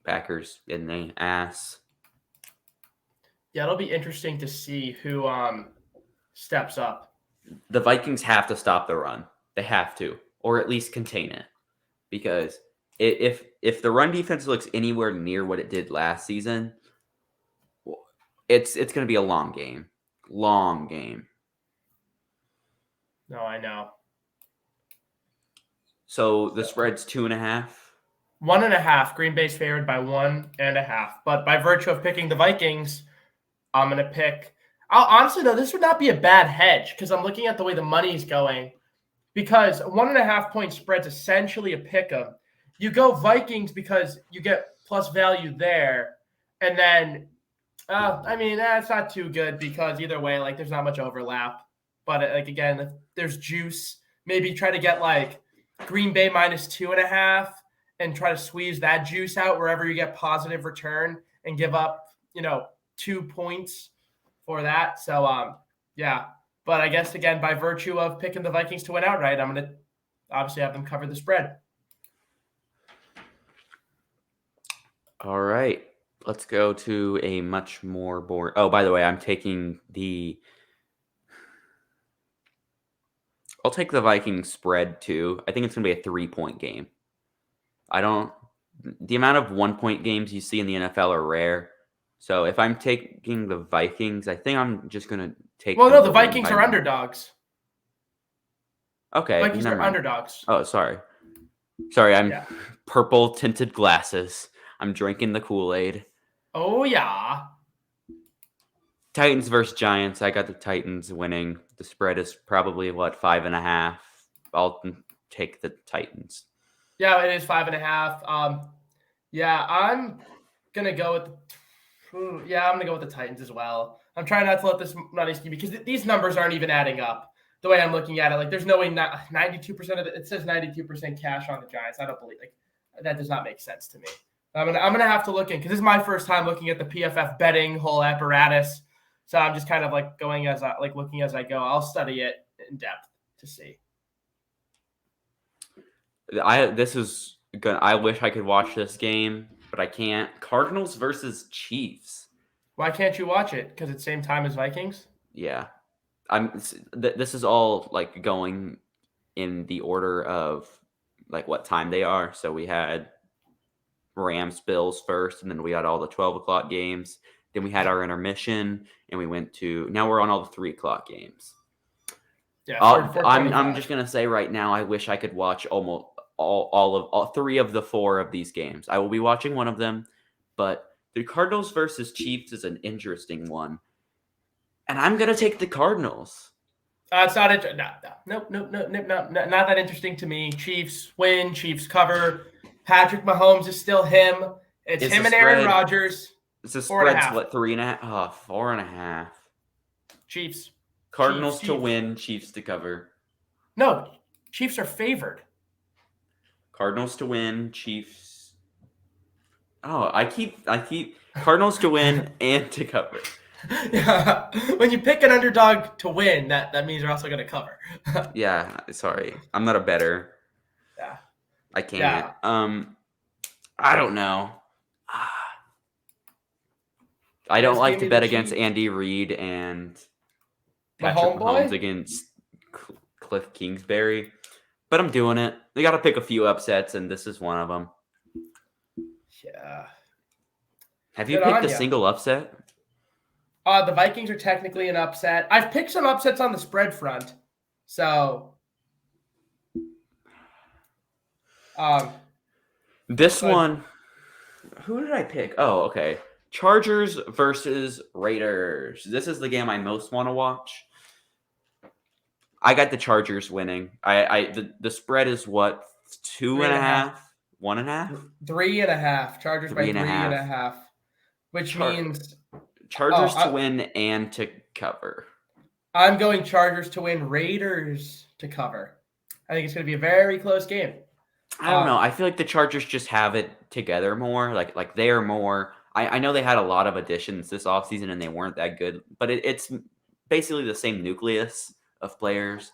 S2: Packers in the ass.
S1: Yeah, it'll be interesting to see who steps up.
S2: The Vikings have to stop the run. They have to, or at least contain it, because if the run defense looks anywhere near what it did last season, it's going to be a long game. Long game.
S1: No, I know.
S2: So the spread's 2.5.
S1: 1.5. Green Bay's favored by 1.5. But by virtue of picking the Vikings, I'm going to pick. Honestly, though, this would not be a bad hedge, because I'm looking at the way the money's going. Because 1.5 point spread's essentially a pick 'em. You go Vikings because you get plus value there. And then, that's not too good, because either way, like, there's not much overlap. But, again, if there's juice, maybe try to get, like, Green Bay minus 2.5 and try to squeeze that juice out wherever you get positive return and give up, 2 points for that. So, yeah. But I guess, again, by virtue of picking the Vikings to win outright, I'm going to obviously have them cover the spread.
S2: All right. Let's go to a much more boring. Oh, by the way, I'll take the Vikings spread too. I think it's going to be a 3-point game. The amount of 1-point games you see in the NFL are rare. So if I'm taking the Vikings, I think I'm just going to take
S1: Well,
S2: them
S1: no,
S2: to
S1: the
S2: win
S1: Vikings
S2: by
S1: are
S2: more.
S1: underdogs.
S2: Okay,
S1: Vikings
S2: never
S1: are
S2: mind.
S1: underdogs.
S2: Oh, sorry. Sorry, I'm
S1: Yeah.
S2: purple tinted glasses. I'm drinking the Kool-Aid.
S1: Oh, yeah.
S2: Titans versus Giants. I got the Titans winning. The spread is probably, 5.5. I'll take the Titans.
S1: Yeah, it is 5.5. Yeah, I'm gonna go with. I'm gonna go with the Titans as well. I'm trying not to let this money scheme because these numbers aren't even adding up. The way I'm looking at it, like there's no way 92% of it says 92% cash on the Giants. I don't believe that does not make sense to me. I'm gonna have to look in because this is my first time looking at the PFF betting whole apparatus. So I'm just kind of like going as I like looking as I go. I'll study it in depth to see.
S2: I wish I could watch this game, but I can't. Cardinals versus Chiefs.
S1: Why can't you watch it? Because it's same time as Vikings.
S2: Yeah. This is all like going in the order of like what time they are. So we had Rams Bills first, and then we had all the 12 o'clock games. Then we had our intermission, and we went to now we're on all the 3 o'clock games.
S1: Yeah,
S2: I'm just gonna say right now, I wish I could watch almost all 3 of the 4 of these games. I will be watching one of them, but the Cardinals versus Chiefs is an interesting one, and I'm gonna take the Cardinals.
S1: It's not nope, not that interesting to me. Chiefs win, Chiefs cover. Patrick Mahomes is still him. It's him and Aaron Rodgers.
S2: The
S1: 4.5.
S2: spread's what, 3.5? Oh, 4.5.
S1: Chiefs.
S2: Cardinals
S1: Chiefs.
S2: to win, Chiefs to cover.
S1: No, Chiefs are favored.
S2: Cardinals to win, Chiefs. Oh, I keep Cardinals to win and to cover.
S1: Yeah. When you pick an underdog to win, that means they're also going to cover.
S2: Yeah, sorry. I'm not a bettor.
S1: Yeah.
S2: I can't. Yeah. I don't know. I don't like to bet against Andy Reid and Patrick Mahomes against Cliff Kingsbury, but I'm doing it. They got to pick a few upsets, and this is one of them.
S1: Yeah.
S2: Have you picked a single upset?
S1: The Vikings are technically an upset. I've picked some upsets on the spread front. So
S2: this one, who did I pick? Oh, okay. Chargers versus Raiders. This is the game I most want to watch. I got the Chargers winning. The spread is what, 2.5, 1.5,
S1: 3.5. Chargers by 3.5, which means
S2: Chargers to win and to cover.
S1: I'm going Chargers to win, Raiders to cover. I think it's going to be a very close game.
S2: I don't know. I feel like the Chargers just have it together more. Like they are more. I know they had a lot of additions this offseason and they weren't that good, but it's basically the same nucleus of players.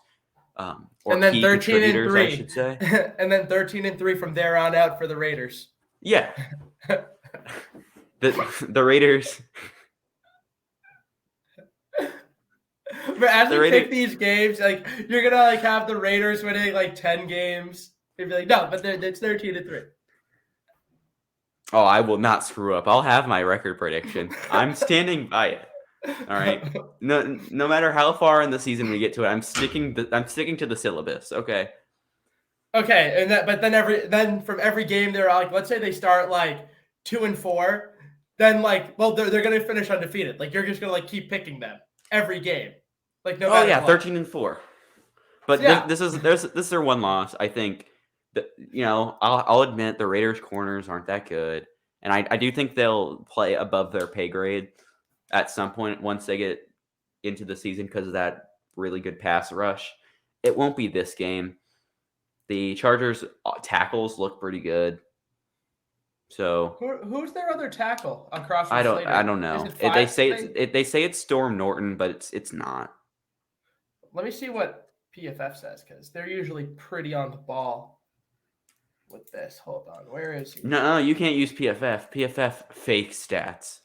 S2: Or
S1: and then
S2: key
S1: 13-3,
S2: I should say.
S1: And then 13-3 from there on out for the Raiders.
S2: Yeah. the Raiders.
S1: But as we pick these games, like you're gonna like have the Raiders winning like 10 games. You'd be like, no, but it's 13-3.
S2: Oh, I will not screw up. I'll have my record prediction. I'm standing by it. All right. No matter how far in the season we get to it, I'm sticking to the syllabus. Okay.
S1: Okay, but then from every game they're like, let's say they start like 2-4, then like, well, they're gonna finish undefeated. Like you're just gonna like keep picking them every game. Like no matter what.
S2: 13-4. But yeah. This is their one loss. I think that, I'll admit the Raiders corners aren't that good. And I do think they'll play above their pay grade at some point once they get into the season because of that really good pass rush. It won't be this game. The Chargers tackles look pretty good. So
S1: who's their other tackle across from
S2: Slater? I don't know. They say it's Storm Norton, but it's not.
S1: Let me see what PFF says because they're usually pretty on the ball with this. Hold on, where is he?
S2: No, you can't use PFF. PFF fake stats.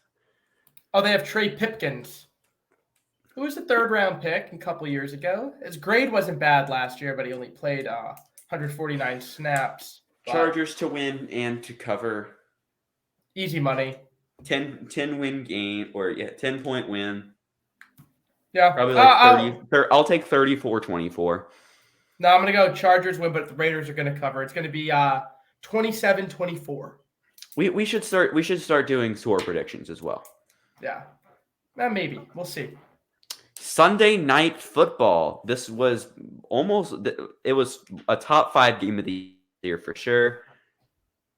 S1: Oh, they have Trey Pipkins, who was the 3rd-round pick a couple years ago. His grade wasn't bad last year, but he only played 149 snaps. But
S2: Chargers to win and to cover.
S1: easy money.
S2: 10 win game, or 10-point win.
S1: Yeah.
S2: Probably like 30. I'll take 34-24.
S1: No, I'm going to go Chargers win, but the Raiders are going to cover. It's going to be 27-24.
S2: We should start doing score predictions as well.
S1: Yeah. Maybe. We'll see.
S2: Sunday night football. This was it was a top 5 game of the year for sure.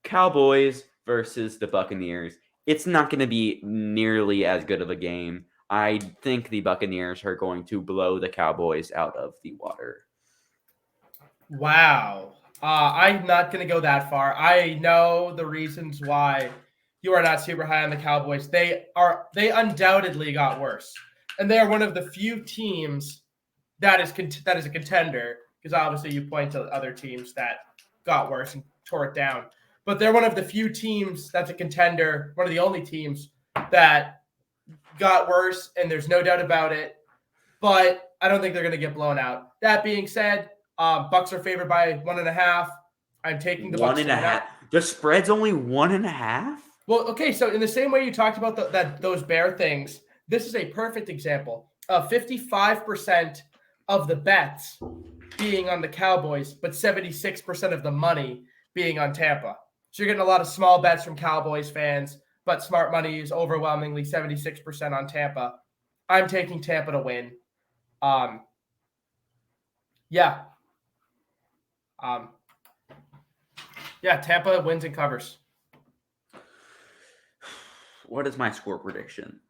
S2: Cowboys versus the Buccaneers. It's not going to be nearly as good of a game. I think the Buccaneers are going to blow the Cowboys out of the water.
S1: Wow. I'm not going to go that far. I know the reasons why you are not super high on the Cowboys. They undoubtedly got worse. And they are one of the few teams that is a contender, because obviously you point to other teams that got worse and tore it down. But they're one of the few teams that's a contender, one of the only teams that got worse, and there's no doubt about it. But I don't think they're going to get blown out. That being said, Bucks are favored by 1.5. I'm taking the Bucks.
S2: 1.5. The spread's only 1.5.
S1: Well, okay. So in the same way you talked about those bear things, this is a perfect example of 55% of the bets being on the Cowboys, but 76% of the money being on Tampa. So you're getting a lot of small bets from Cowboys fans, but smart money is overwhelmingly 76% on Tampa. I'm taking Tampa to win. Yeah. Tampa wins and covers.
S2: What is my score prediction?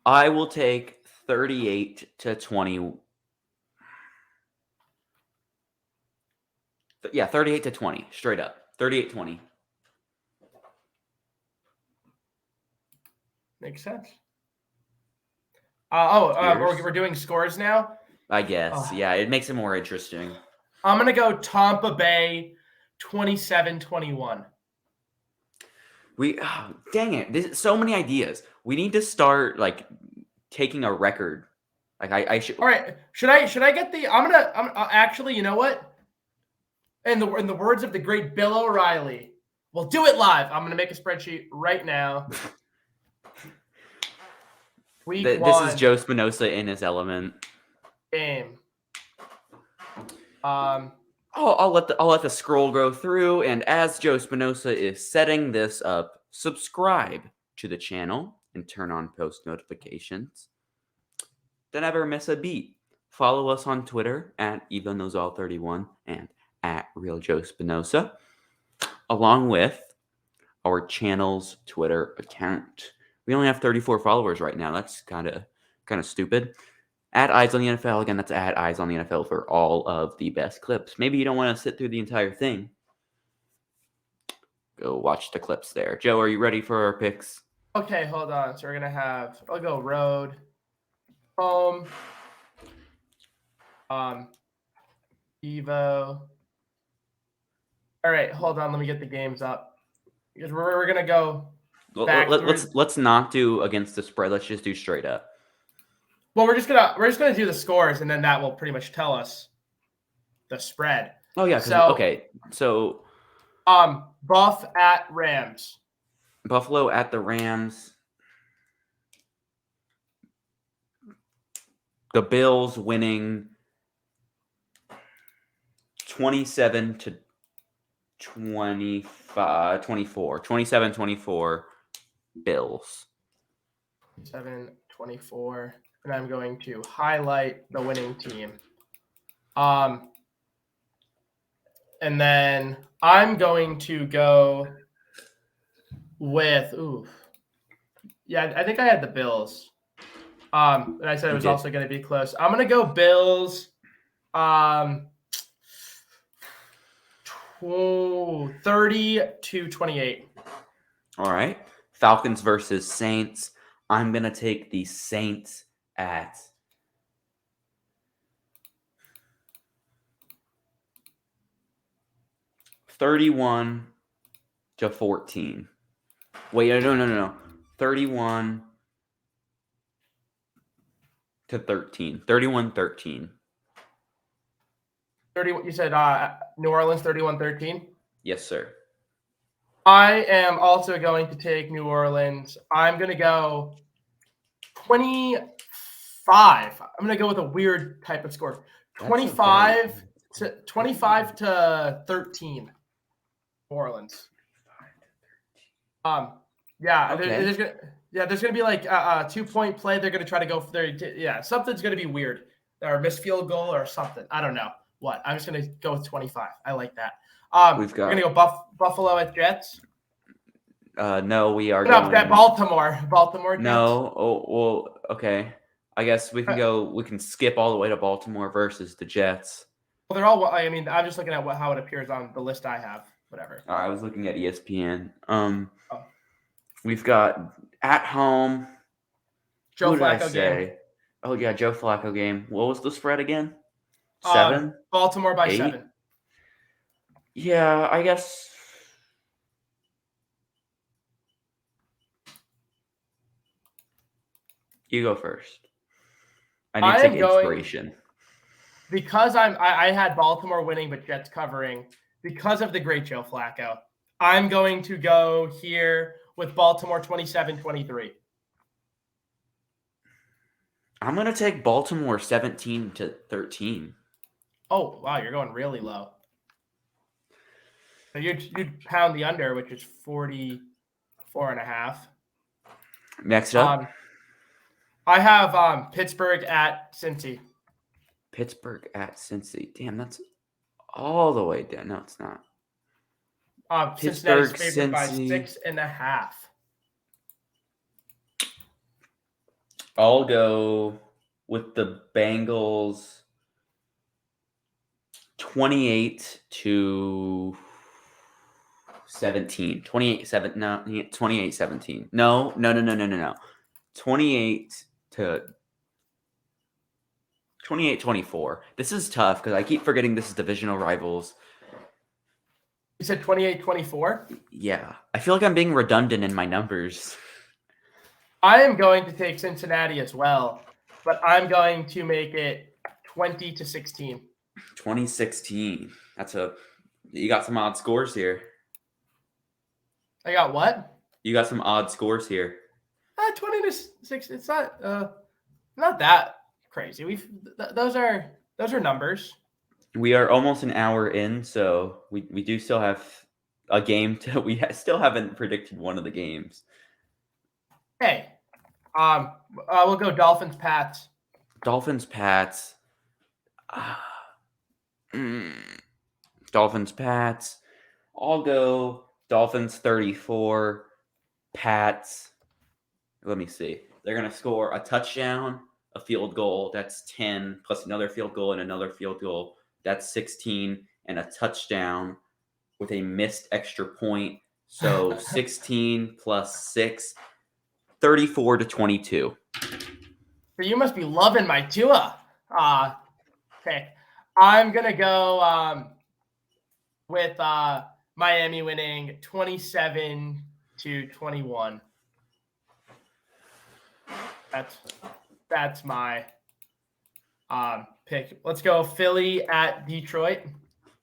S2: I will take 38-20. Yeah, 38-20, straight up. 38-20.
S1: Makes sense. We're doing scores now?
S2: I guess. Yeah, it makes it more interesting.
S1: I'm going to go Tampa Bay 27-21.
S2: Dang it. There's so many ideas. We need to start taking a record. I should.
S1: All right. Should I get the I'm actually, you know what? In the words of the great Bill O'Reilly, we'll do it live. I'm going to make a spreadsheet right now.
S2: This is Joe Spinoza in his element.
S1: Game.
S2: I'll let the scroll go through, and as Joe Spinoza is setting this up, subscribe to the channel and turn on post notifications. Don't ever miss a beat. Follow us on Twitter at EvoKnowsAll31 and at Real Joe Spinoza, along with our channel's Twitter account. We only have 34 followers right now. That's kind of stupid. At Eyes on the NFL. Again, that's at Eyes on the NFL for all of the best clips. Maybe you don't want to sit through the entire thing. Go watch the clips there. Joe, are you ready for our picks?
S1: Okay, hold on. So I'll go road, home, Evo. All right, hold on. Let me get the games up. Because we're going to go back.
S2: Let's not do against the spread. Let's just do straight up.
S1: Well, we're just gonna do the scores, and then that will pretty much tell us the spread.
S2: Oh yeah. So
S1: Buff at Rams.
S2: Buffalo at the Rams. The Bills winning 27-24. 27-24 Bills.
S1: 27-24. And I'm going to highlight the winning team. And then I'm going to go with I think I had the Bills. And I said it was also going to be close. I'm going to go Bills 30-28.
S2: All right. Falcons versus Saints. I'm going to take the Saints at 31-14. Wait, no. 31-13. 31-13.
S1: 30. You said New Orleans 31-13.
S2: Yes, sir.
S1: I am also going to take New Orleans. I'm going to go 25. I'm going to go with a weird type of score. 25 to 13. New Orleans. Yeah,
S2: Okay.
S1: there's gonna be like a 2-point play. They're gonna try to go for something's gonna be weird or missed field goal or something. I don't know what. I'm just gonna go with 25. I like that. We're gonna go Buffalo at Jets.
S2: No, we are
S1: No,
S2: going.
S1: that Baltimore Jets.
S2: No. Oh, well, okay. I guess we can go. We can skip all the way to Baltimore versus the Jets.
S1: Well, they're all. I mean, I'm just looking at how it appears on the list I have. Whatever.
S2: I was looking at ESPN. We've got at home.
S1: Joe
S2: Who did I
S1: Flacco
S2: say?
S1: game.
S2: Oh yeah, Joe Flacco game. What was the spread again? 7?
S1: Baltimore by
S2: 8?
S1: 7.
S2: Yeah, I guess. You go first. I need to take inspiration.
S1: Because I had Baltimore winning but Jets covering because of the great Joe Flacco. I'm going to go here with Baltimore 27-23.
S2: I'm going to take Baltimore 17-13.
S1: Oh, wow, you're going really low. So you'd pound the under, which is 44.5.
S2: Next up.
S1: I have Pittsburgh at Cincy.
S2: Pittsburgh at Cincy. Damn, that's all the way down. No, it's not.
S1: Cincinnati's favored by 6.5.
S2: I'll go with the Bengals 28-17. 28-17. No. 28-24. This is tough because I keep forgetting this is divisional rivals.
S1: You said 28-24?
S2: Yeah. I feel like I'm being redundant in my numbers.
S1: I am going to take Cincinnati as well, but I'm going to make it 20-16.
S2: 2016. You got some odd scores here.
S1: I got what?
S2: You got some odd scores here.
S1: 20-6. It's not that crazy. Those are numbers.
S2: We are almost an hour in, so we do still have a game we still haven't predicted one of the games.
S1: Hey, we'll go Dolphins Pats.
S2: Dolphins Pats. Dolphins Pats. I'll go Dolphins 34. Pats. Let me see. They're gonna score a touchdown, a field goal. That's 10 plus another field goal and another field goal. That's 16 and a touchdown with a missed extra point. So 16 plus 6, 34-22.
S1: You must be loving my Tua pick. I'm going to go with Miami winning 27-21. That's my pick. Let's go Philly at Detroit.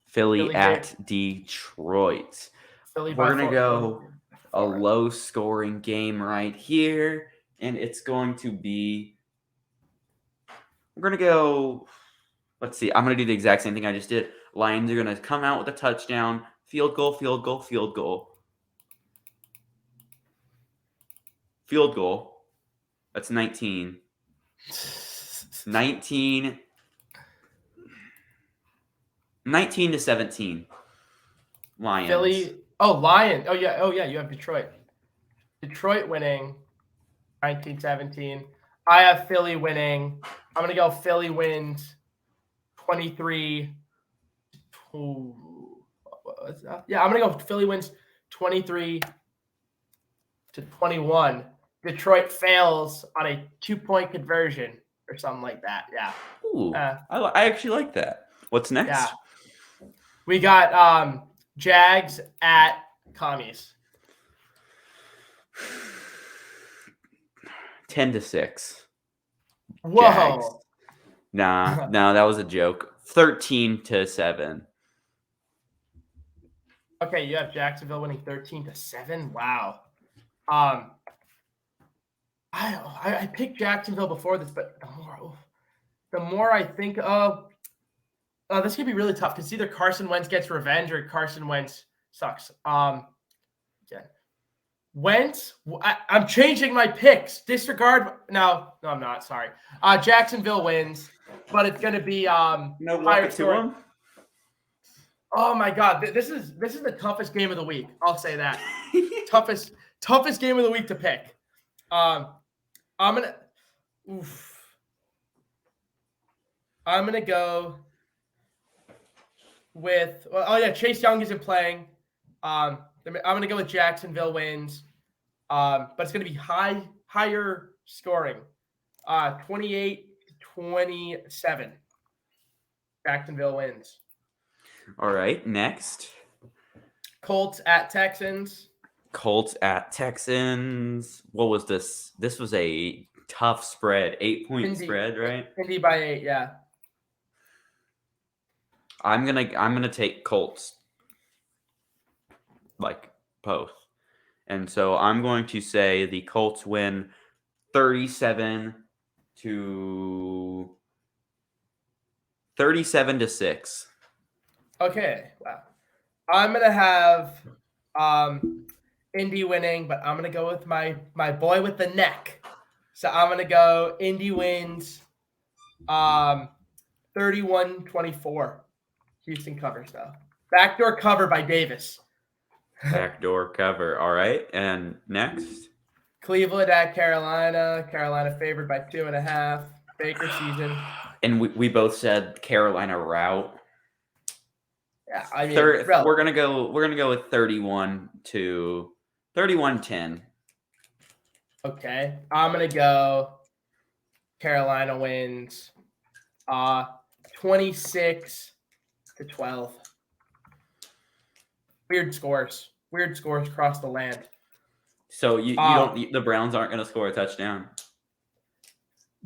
S2: Philly at Detroit. We're going to go a low-scoring game right here, and it's going to be – we're going to go – let's see. I'm going to do the exact same thing I just did. Lions are going to come out with a touchdown, field goal, field goal, field goal. Field goal. That's 19. 19-17. Lions.
S1: Philly. Oh, Lions. Oh yeah. You have Detroit. Detroit winning 19-17. I have Philly winning. I'm going to go Philly wins 23. Yeah, I'm going to go Philly wins 23-21. Detroit fails on a 2-point conversion or something like that. Yeah.
S2: Ooh, I actually like that. What's next?
S1: Yeah. We got Jags at Commies.
S2: 10-6.
S1: Whoa.
S2: Jags. Nah, that was a joke. 13-7.
S1: Okay, you have Jacksonville winning 13-7. Wow. I picked Jacksonville before this, but the more I think of, this could be really tough because either Carson Wentz gets revenge or Carson Wentz sucks. Again, Wentz. I'm changing my picks. Disregard. No, I'm not. Sorry. Jacksonville wins, but it's going to be
S2: No
S1: higher
S2: luck to
S1: scoring.
S2: him.
S1: Oh my God, this is the toughest game of the week. I'll say that. toughest game of the week to pick. I'm gonna go with. Chase Young isn't playing. I'm gonna go with Jacksonville wins. But it's gonna be higher scoring. 28-27. Jacksonville wins.
S2: All right, next.
S1: Colts at Texans.
S2: Colts at Texans. What was this? This was a tough spread. 8-point spread, right?
S1: Indy by 8, yeah.
S2: I'm gonna take Colts. Like both. And so I'm going to say the Colts win 37-6.
S1: Okay. Wow. I'm gonna have Indy winning, but I'm gonna go with my boy with the neck. So I'm gonna go Indy wins 31-24. Houston covers though. Backdoor cover by Davis.
S2: Backdoor cover. All right. And next.
S1: Cleveland at Carolina. Carolina favored by 2.5. Baker season.
S2: And we both said Carolina route.
S1: Yeah, I mean,
S2: we're gonna go with 31-10.
S1: Okay, I'm gonna go. Carolina wins, 26-12. Weird scores across the land.
S2: So you don't. The Browns aren't gonna score a touchdown.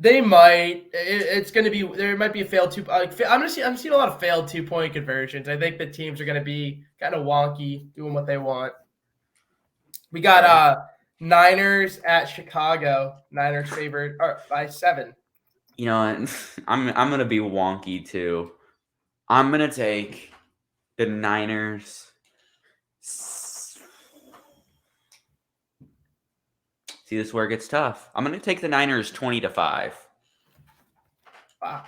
S1: They might. It's going to be. There might be a failed two. I'm seeing a lot of failed 2-point conversions. I think the teams are going to be kind of wonky, doing what they want. We got Niners at Chicago. Niners favored by 7.
S2: You know what? I'm going to be wonky too. I'm going to take the Niners. See, this is where it gets tough. I'm going to take the Niners 20-5.
S1: Wow.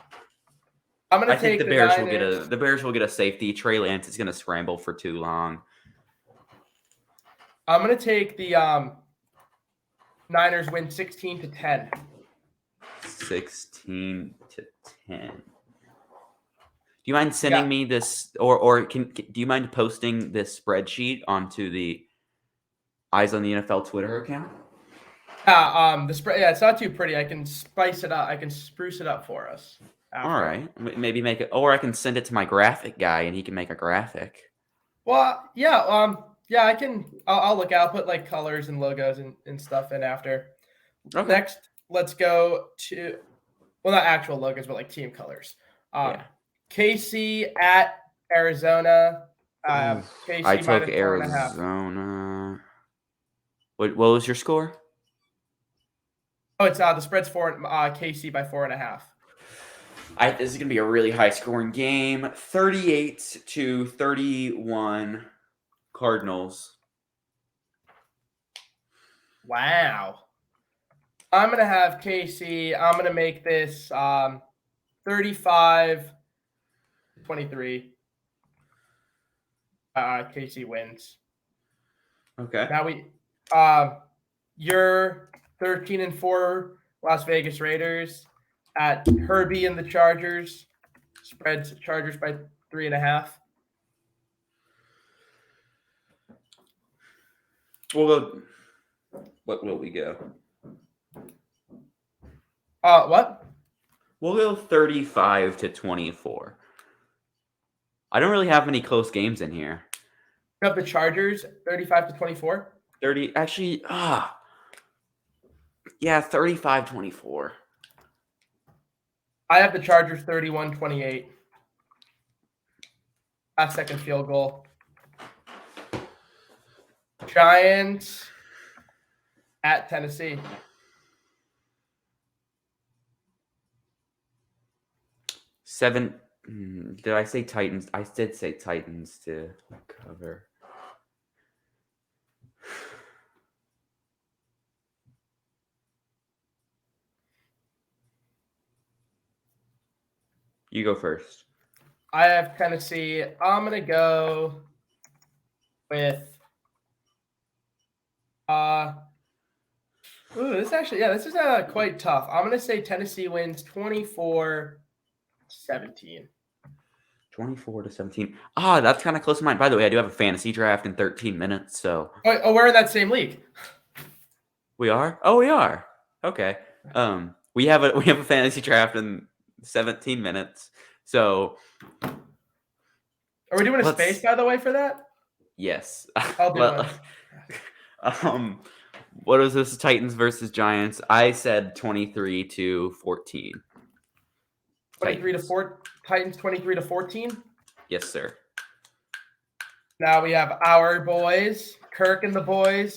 S1: I'm going to take
S2: the Bears will get a safety. Trey Lance is going to scramble for too long.
S1: I'm going to take the Niners win 16-10.
S2: 16-10. Do you mind sending me this, or do you mind posting this spreadsheet onto the Eyes on the NFL Twitter account?
S1: The spread. Yeah, it's not too pretty. I can spice it up. I can spruce it up for us.
S2: All right, maybe make it, or I can send it to my graphic guy and he can make a graphic.
S1: Well, yeah, yeah, I can. I'll look out. I'll put like colors and logos and stuff in after. Okay. Next, let's go to, well, not actual logos, but like team colors. KC at Arizona. KC
S2: I took Arizona. What was your score?
S1: Oh, it's the spread's KC by 4.5.
S2: This is gonna be a really high scoring game. 38-31 Cardinals.
S1: Wow. I'm gonna have KC. I'm gonna make this 35-23. KC wins.
S2: Okay.
S1: Now you're 13-4 Las Vegas Raiders at Herbie and the Chargers. Spreads Chargers by 3.5.
S2: We'll go. What will we go?
S1: What?
S2: We'll go 35-24. I don't really have many close games in here.
S1: You have the Chargers 35-24.
S2: 30. Actually, yeah, 35-24.
S1: I have the Chargers 31-28. Last-second field goal. Giants at Tennessee.
S2: Did I say Titans? I did say Titans to cover. You go first.
S1: I have Tennessee. I'm going to go with this is quite tough. I'm going to say Tennessee wins 24-17.
S2: 24-17. That's kind of close to mine. By the way, I do have a fantasy draft in 13 minutes, so.
S1: Oh, we're in that same league.
S2: We are? Oh, we are. Okay. We have a fantasy draft in 17 minutes. So.
S1: Are we doing a space, by the way, for that?
S2: Yes.
S1: I'll do
S2: one. What was this? Titans versus Giants. I said 23-14.
S1: 23-4. Titans 23-14.
S2: Yes, sir.
S1: Now we have our boys, Kirk and the boys.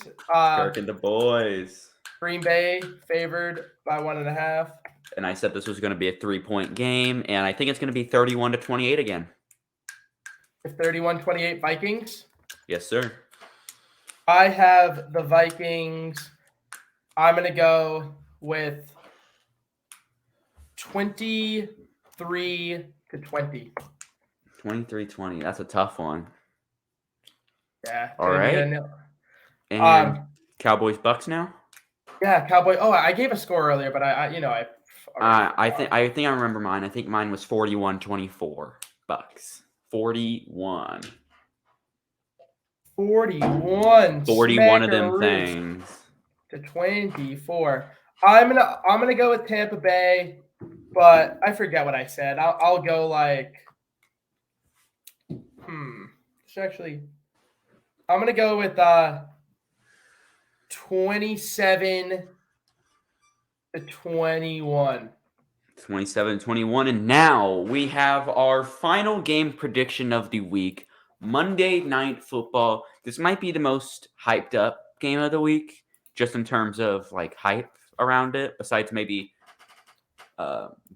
S1: Green Bay favored by 1.5.
S2: And I said this was going to be a 3-point game, and I think it's going to be 31-28 again.
S1: 31-28 Vikings.
S2: Yes, sir.
S1: I have the Vikings. I'm going to go with 23-20.
S2: 23-20. That's a tough one.
S1: Yeah.
S2: All right. And Cowboys Bucks now?
S1: Yeah, Cowboy. Oh, I gave a score earlier, but I
S2: think I remember mine. I think mine was 41-24 Bucks. 41.
S1: 41.
S2: 41 of them things.
S1: To 24. I'm gonna go with Tampa Bay, but I forget what I said. I'll go like. I'm gonna go with 27-21.
S2: 27-21, and now we have our final game prediction of the week. Monday Night Football. This might be the most hyped up game of the week, just in terms of like hype around it, besides maybe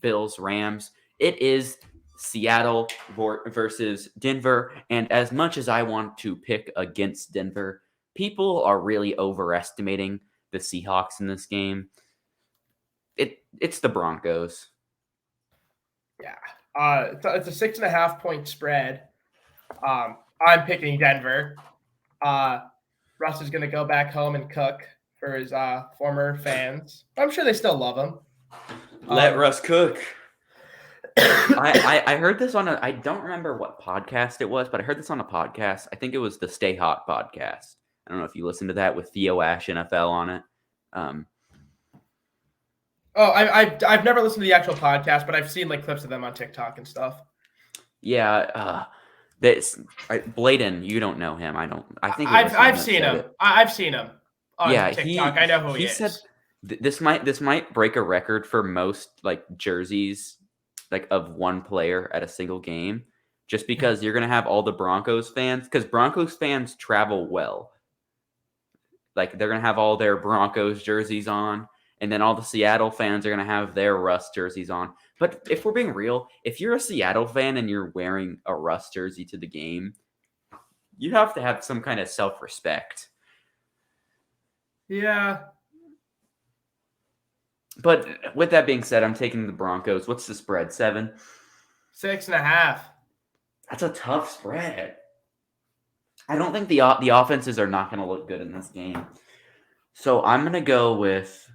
S2: Bills, Rams. It is Seattle versus Denver, and as much as I want to pick against Denver, people are really overestimating the Seahawks in this game. It's the Broncos.
S1: Yeah. It's a 6.5 point spread. I'm picking Denver. Russ is going to go back home and cook for his former fans. I'm sure they still love him.
S2: Let Russ cook. I heard this on I don't remember what podcast it was, but I heard this on a podcast. I think it was the Stay Hot podcast. I don't know if you listened to that with Theo Ash NFL on it.
S1: I've never listened to the actual podcast, but I've seen like clips of them on TikTok and stuff.
S2: Yeah, Bladen, you don't know him. I think
S1: I've seen him. I've seen him on TikTok. I know who he is.
S2: Said this might break a record for most like jerseys like of one player at a single game, just because you're gonna have all the Broncos fans, because Broncos fans travel well. Like they're gonna have all their Broncos jerseys on. And then all the Seattle fans are going to have their Russ jerseys on. But if we're being real, if you're a Seattle fan and you're wearing a Russ jersey to the game, you have to have some kind of self-respect.
S1: Yeah.
S2: But with that being said, I'm taking the Broncos. What's the spread? 7?
S1: 6.5.
S2: That's a tough spread. I don't think the offenses are not going to look good in this game. So I'm going to go with...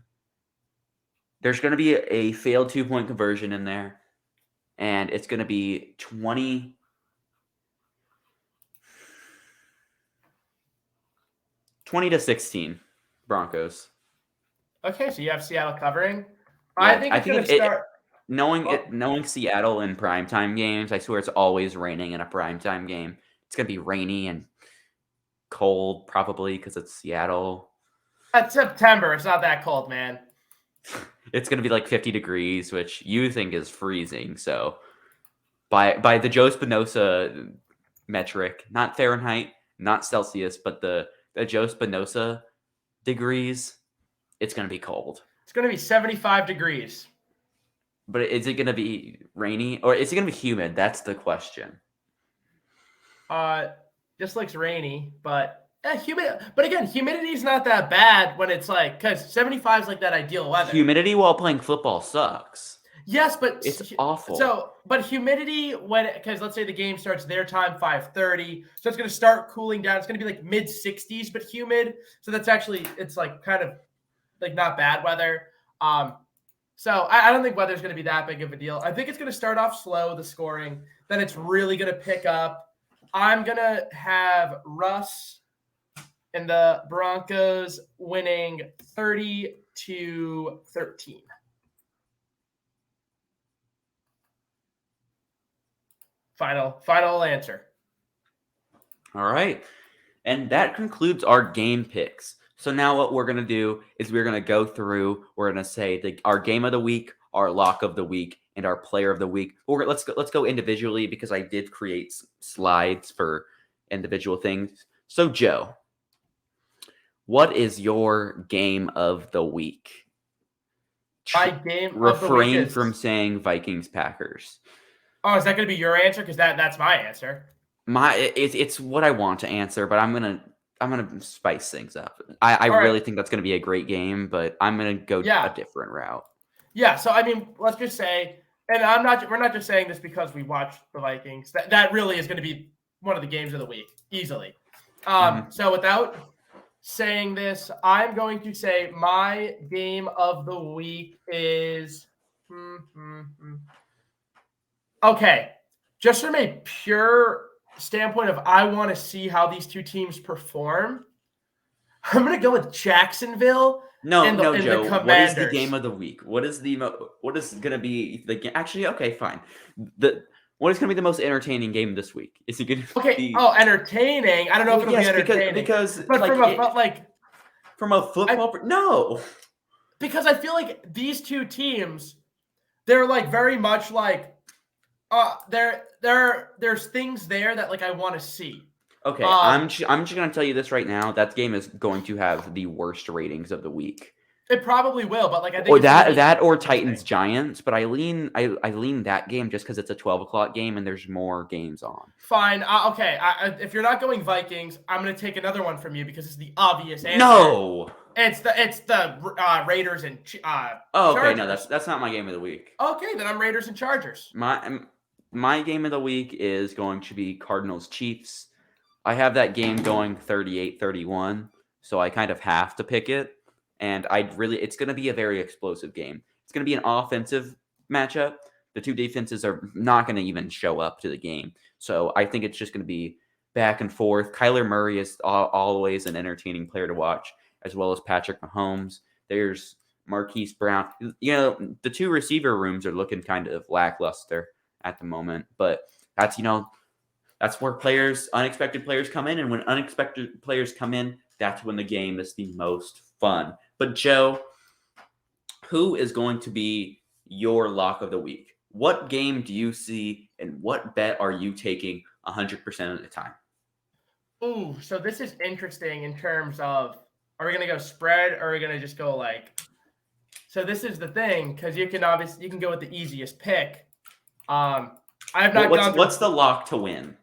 S2: There's going to be a failed 2-point conversion in there, and it's going to be 20-16 Broncos.
S1: Okay, so you have Seattle covering.
S2: Yeah,
S1: I think it's going to start.
S2: Knowing Seattle in primetime games, I swear it's always raining in a primetime game. It's going to be rainy and cold, probably, because it's Seattle.
S1: It's September. It's not that cold, man.
S2: It's going to be like 50 degrees, which you think is freezing. So by the Joe Spinoza metric, not Fahrenheit, not Celsius, but the Joe Spinoza degrees, it's going to be cold.
S1: It's going to be 75 degrees.
S2: But is it going to be rainy or is it going to be humid? That's the question.
S1: Just looks rainy, but humid. But again, humidity is not that bad when it's like, because 75 is like that ideal weather.
S2: Humidity while playing football sucks.
S1: Yes, but
S2: it's awful.
S1: So, but humidity because let's say the game starts their time 5:30, so it's going to start cooling down. It's going to be like mid 60s, but humid. So that's actually it's like kind of like not bad weather. So I don't think weather's going to be that big of a deal. I think it's going to start off slow, the scoring, then it's really going to pick up. I'm going to have Russ and the Broncos winning 30-13. Final answer.
S2: All right. And that concludes our game picks. So now what we're going to do is we're going to go through, we're going to say our game of the week, our lock of the week, and our player of the week. Or let's go individually because I did create slides for individual things. So Joe, what is your game of the week?
S1: My game
S2: Refrain
S1: of the week
S2: from saying Vikings Packers.
S1: Oh, is that going to be your answer? Because that's my answer.
S2: It's what I want to answer, but I'm gonna spice things up. I really think that's gonna be a great game, but I'm gonna go a different route.
S1: Yeah. So I mean, let's just say, and we're not just saying this because we watched the Vikings. That really is going to be one of the games of the week easily. So without saying this, I'm going to say my game of the week is. Okay, just from a pure standpoint of I want to see how these two teams perform, I'm going to go with Jacksonville.
S2: No, Joe. What is the game of the week? What is going to be the game? Actually, okay, fine. What is going to be the most entertaining game this week? Is it going to be?
S1: Oh, entertaining. I don't know if it'll be entertaining
S2: because
S1: but
S2: from a football, no.
S1: Because I feel like these two teams, they're like very much like. There's things there that like I want to see.
S2: Okay, I'm just gonna tell you this right now. That game is going to have the worst ratings of the week.
S1: It probably will, but like I think
S2: or that or Titans Giants. But I lean that game just because it's a 12 o'clock game and there's more games on.
S1: Fine, okay. If you're not going Vikings, I'm gonna take another one from you because it's the obvious answer.
S2: No.
S1: It's the Raiders and
S2: oh, okay, no, that's not my game of the week.
S1: Okay, then I'm Raiders and Chargers.
S2: My game of the week is going to be Cardinals Chiefs. I have that game going 38-31, so I kind of have to pick it. And it's going to be a very explosive game. It's going to be an offensive matchup. The two defenses are not going to even show up to the game. So I think it's just going to be back and forth. Kyler Murray is always an entertaining player to watch, as well as Patrick Mahomes. There's Marquise Brown. You know, the two receiver rooms are looking kind of lackluster at the moment, but that's where unexpected players come in, and when unexpected players come in, that's when the game is the most fun. But Joe, who is going to be your lock of the week? What game do you see, and what bet are you taking 100% of the time?
S1: Ooh, so this is interesting in terms of, are we going to go spread, or are we going to just go like? So this is the thing, because you can go with the easiest pick. I have not gone.
S2: What's the lock to win?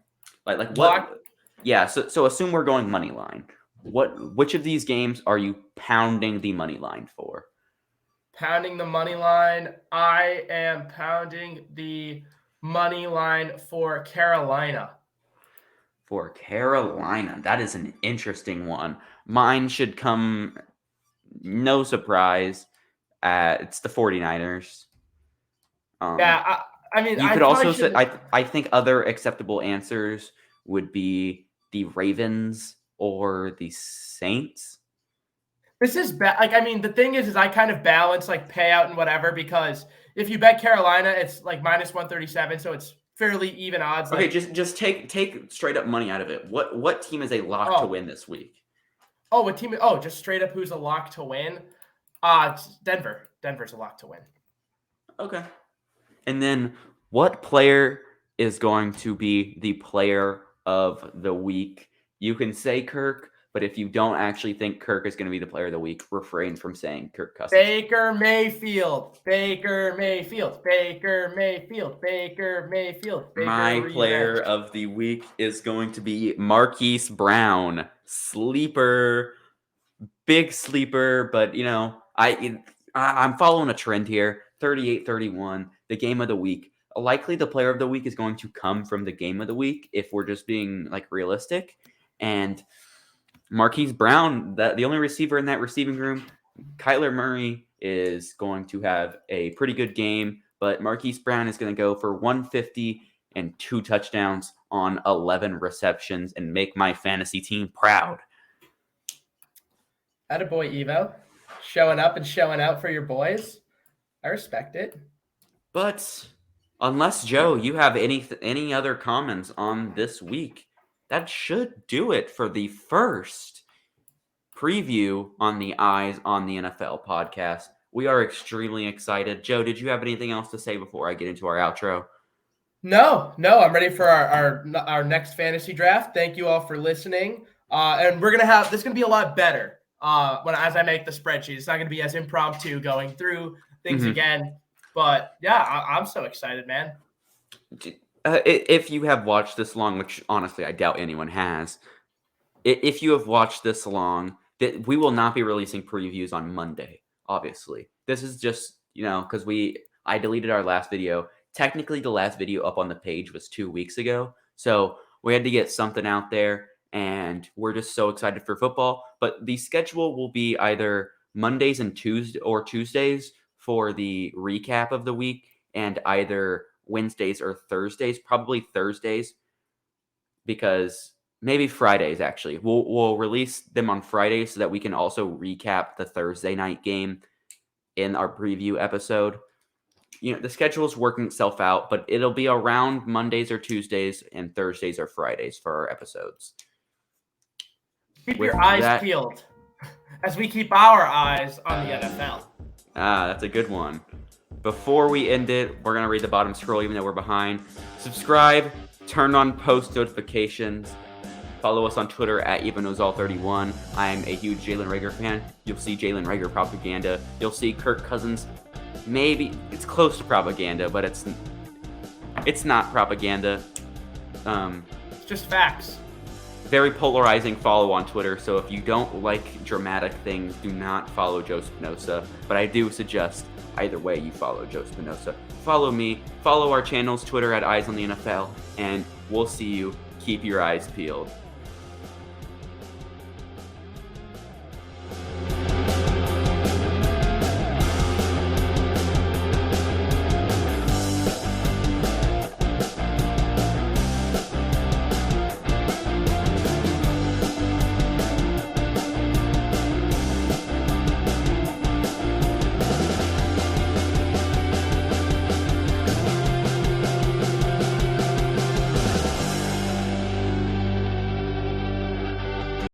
S2: Like what? Lock? Yeah. So assume we're going money line. Which of these games are you pounding the money line for?
S1: Pounding the money line. I am pounding the money line for Carolina.
S2: For Carolina, that is an interesting one. Mine should come, no surprise. It's the 49ers.
S1: Yeah. I mean,
S2: you could also say I think other acceptable answers would be the Ravens or the Saints.
S1: This is bad. Like, I mean, the thing is I kind of balance like payout and whatever, because if you bet Carolina, it's like minus 137, so it's fairly even odds.
S2: Okay, just take straight up money out of it. What team is a lock to win this week?
S1: Oh, what team? Oh, just straight up, who's a lock to win? It's Denver. Denver's a lock to win.
S2: Okay. And then what player is going to be the player of the week. You can say Kirk, but if you don't actually think Kirk is going to be the player of the week, refrain from saying Kirk Cousins.
S1: Baker Mayfield.
S2: My player of the week is going to be Marquise Brown. Sleeper, big sleeper, but I'm following a trend here. 38-31, the game of the week. Likely the player of the week is going to come from the game of the week if we're just being realistic. And Marquise Brown, the only receiver in that receiving room, Kyler Murray is going to have a pretty good game, but Marquise Brown is going to go for 150 and 2 touchdowns on 11 receptions and make my fantasy team proud.
S1: Attaboy, Evo. Showing up and showing out for your boys. I respect it.
S2: But unless, Joe, you have any other comments on this week, that should do it for the first preview on the Eyes on the NFL podcast. We are extremely excited. Joe, did you have anything else to say before I get into our outro?
S1: No, I'm ready for our next fantasy draft. Thank you all for listening. And we're this is gonna be a lot better as I make the spreadsheet. It's not gonna be as impromptu going through things again. But yeah, I'm so excited, man.
S2: If you have watched this long, which honestly I doubt anyone has, if you have watched this long, that we will not be releasing previews on Monday. Obviously, this is just because I deleted our last video. Technically, the last video up on the page was 2 weeks ago, so we had to get something out there, and we're just so excited for football. But the schedule will be either Mondays and Tuesdays for the recap of the week, and either Wednesdays or Thursdays. Probably Thursdays, because maybe Fridays actually. We'll release them on Fridays so that we can also recap the Thursday night game in our preview episode. The schedule is working itself out, but it'll be around Mondays or Tuesdays, and Thursdays or Fridays for our episodes.
S1: Keep your eyes peeled as we keep our eyes on the NFL.
S2: That's a good one. Before we end it, we're going to read the bottom scroll even though we're behind. Subscribe, turn on post notifications. Follow us on Twitter at EvenKnowsAll31. I'm a huge Jalen Reagor fan. You'll see Jalen Reagor propaganda. You'll see Kirk Cousins. Maybe it's close to propaganda, but it's not propaganda.
S1: It's just facts.
S2: Very polarizing follow on Twitter, so if you don't like dramatic things, do not follow Joe Spinoza. But I do suggest either way you follow Joe Spinoza. Follow me, follow our channels, Twitter at Eyes on the NFL, and we'll see you. Keep your eyes peeled.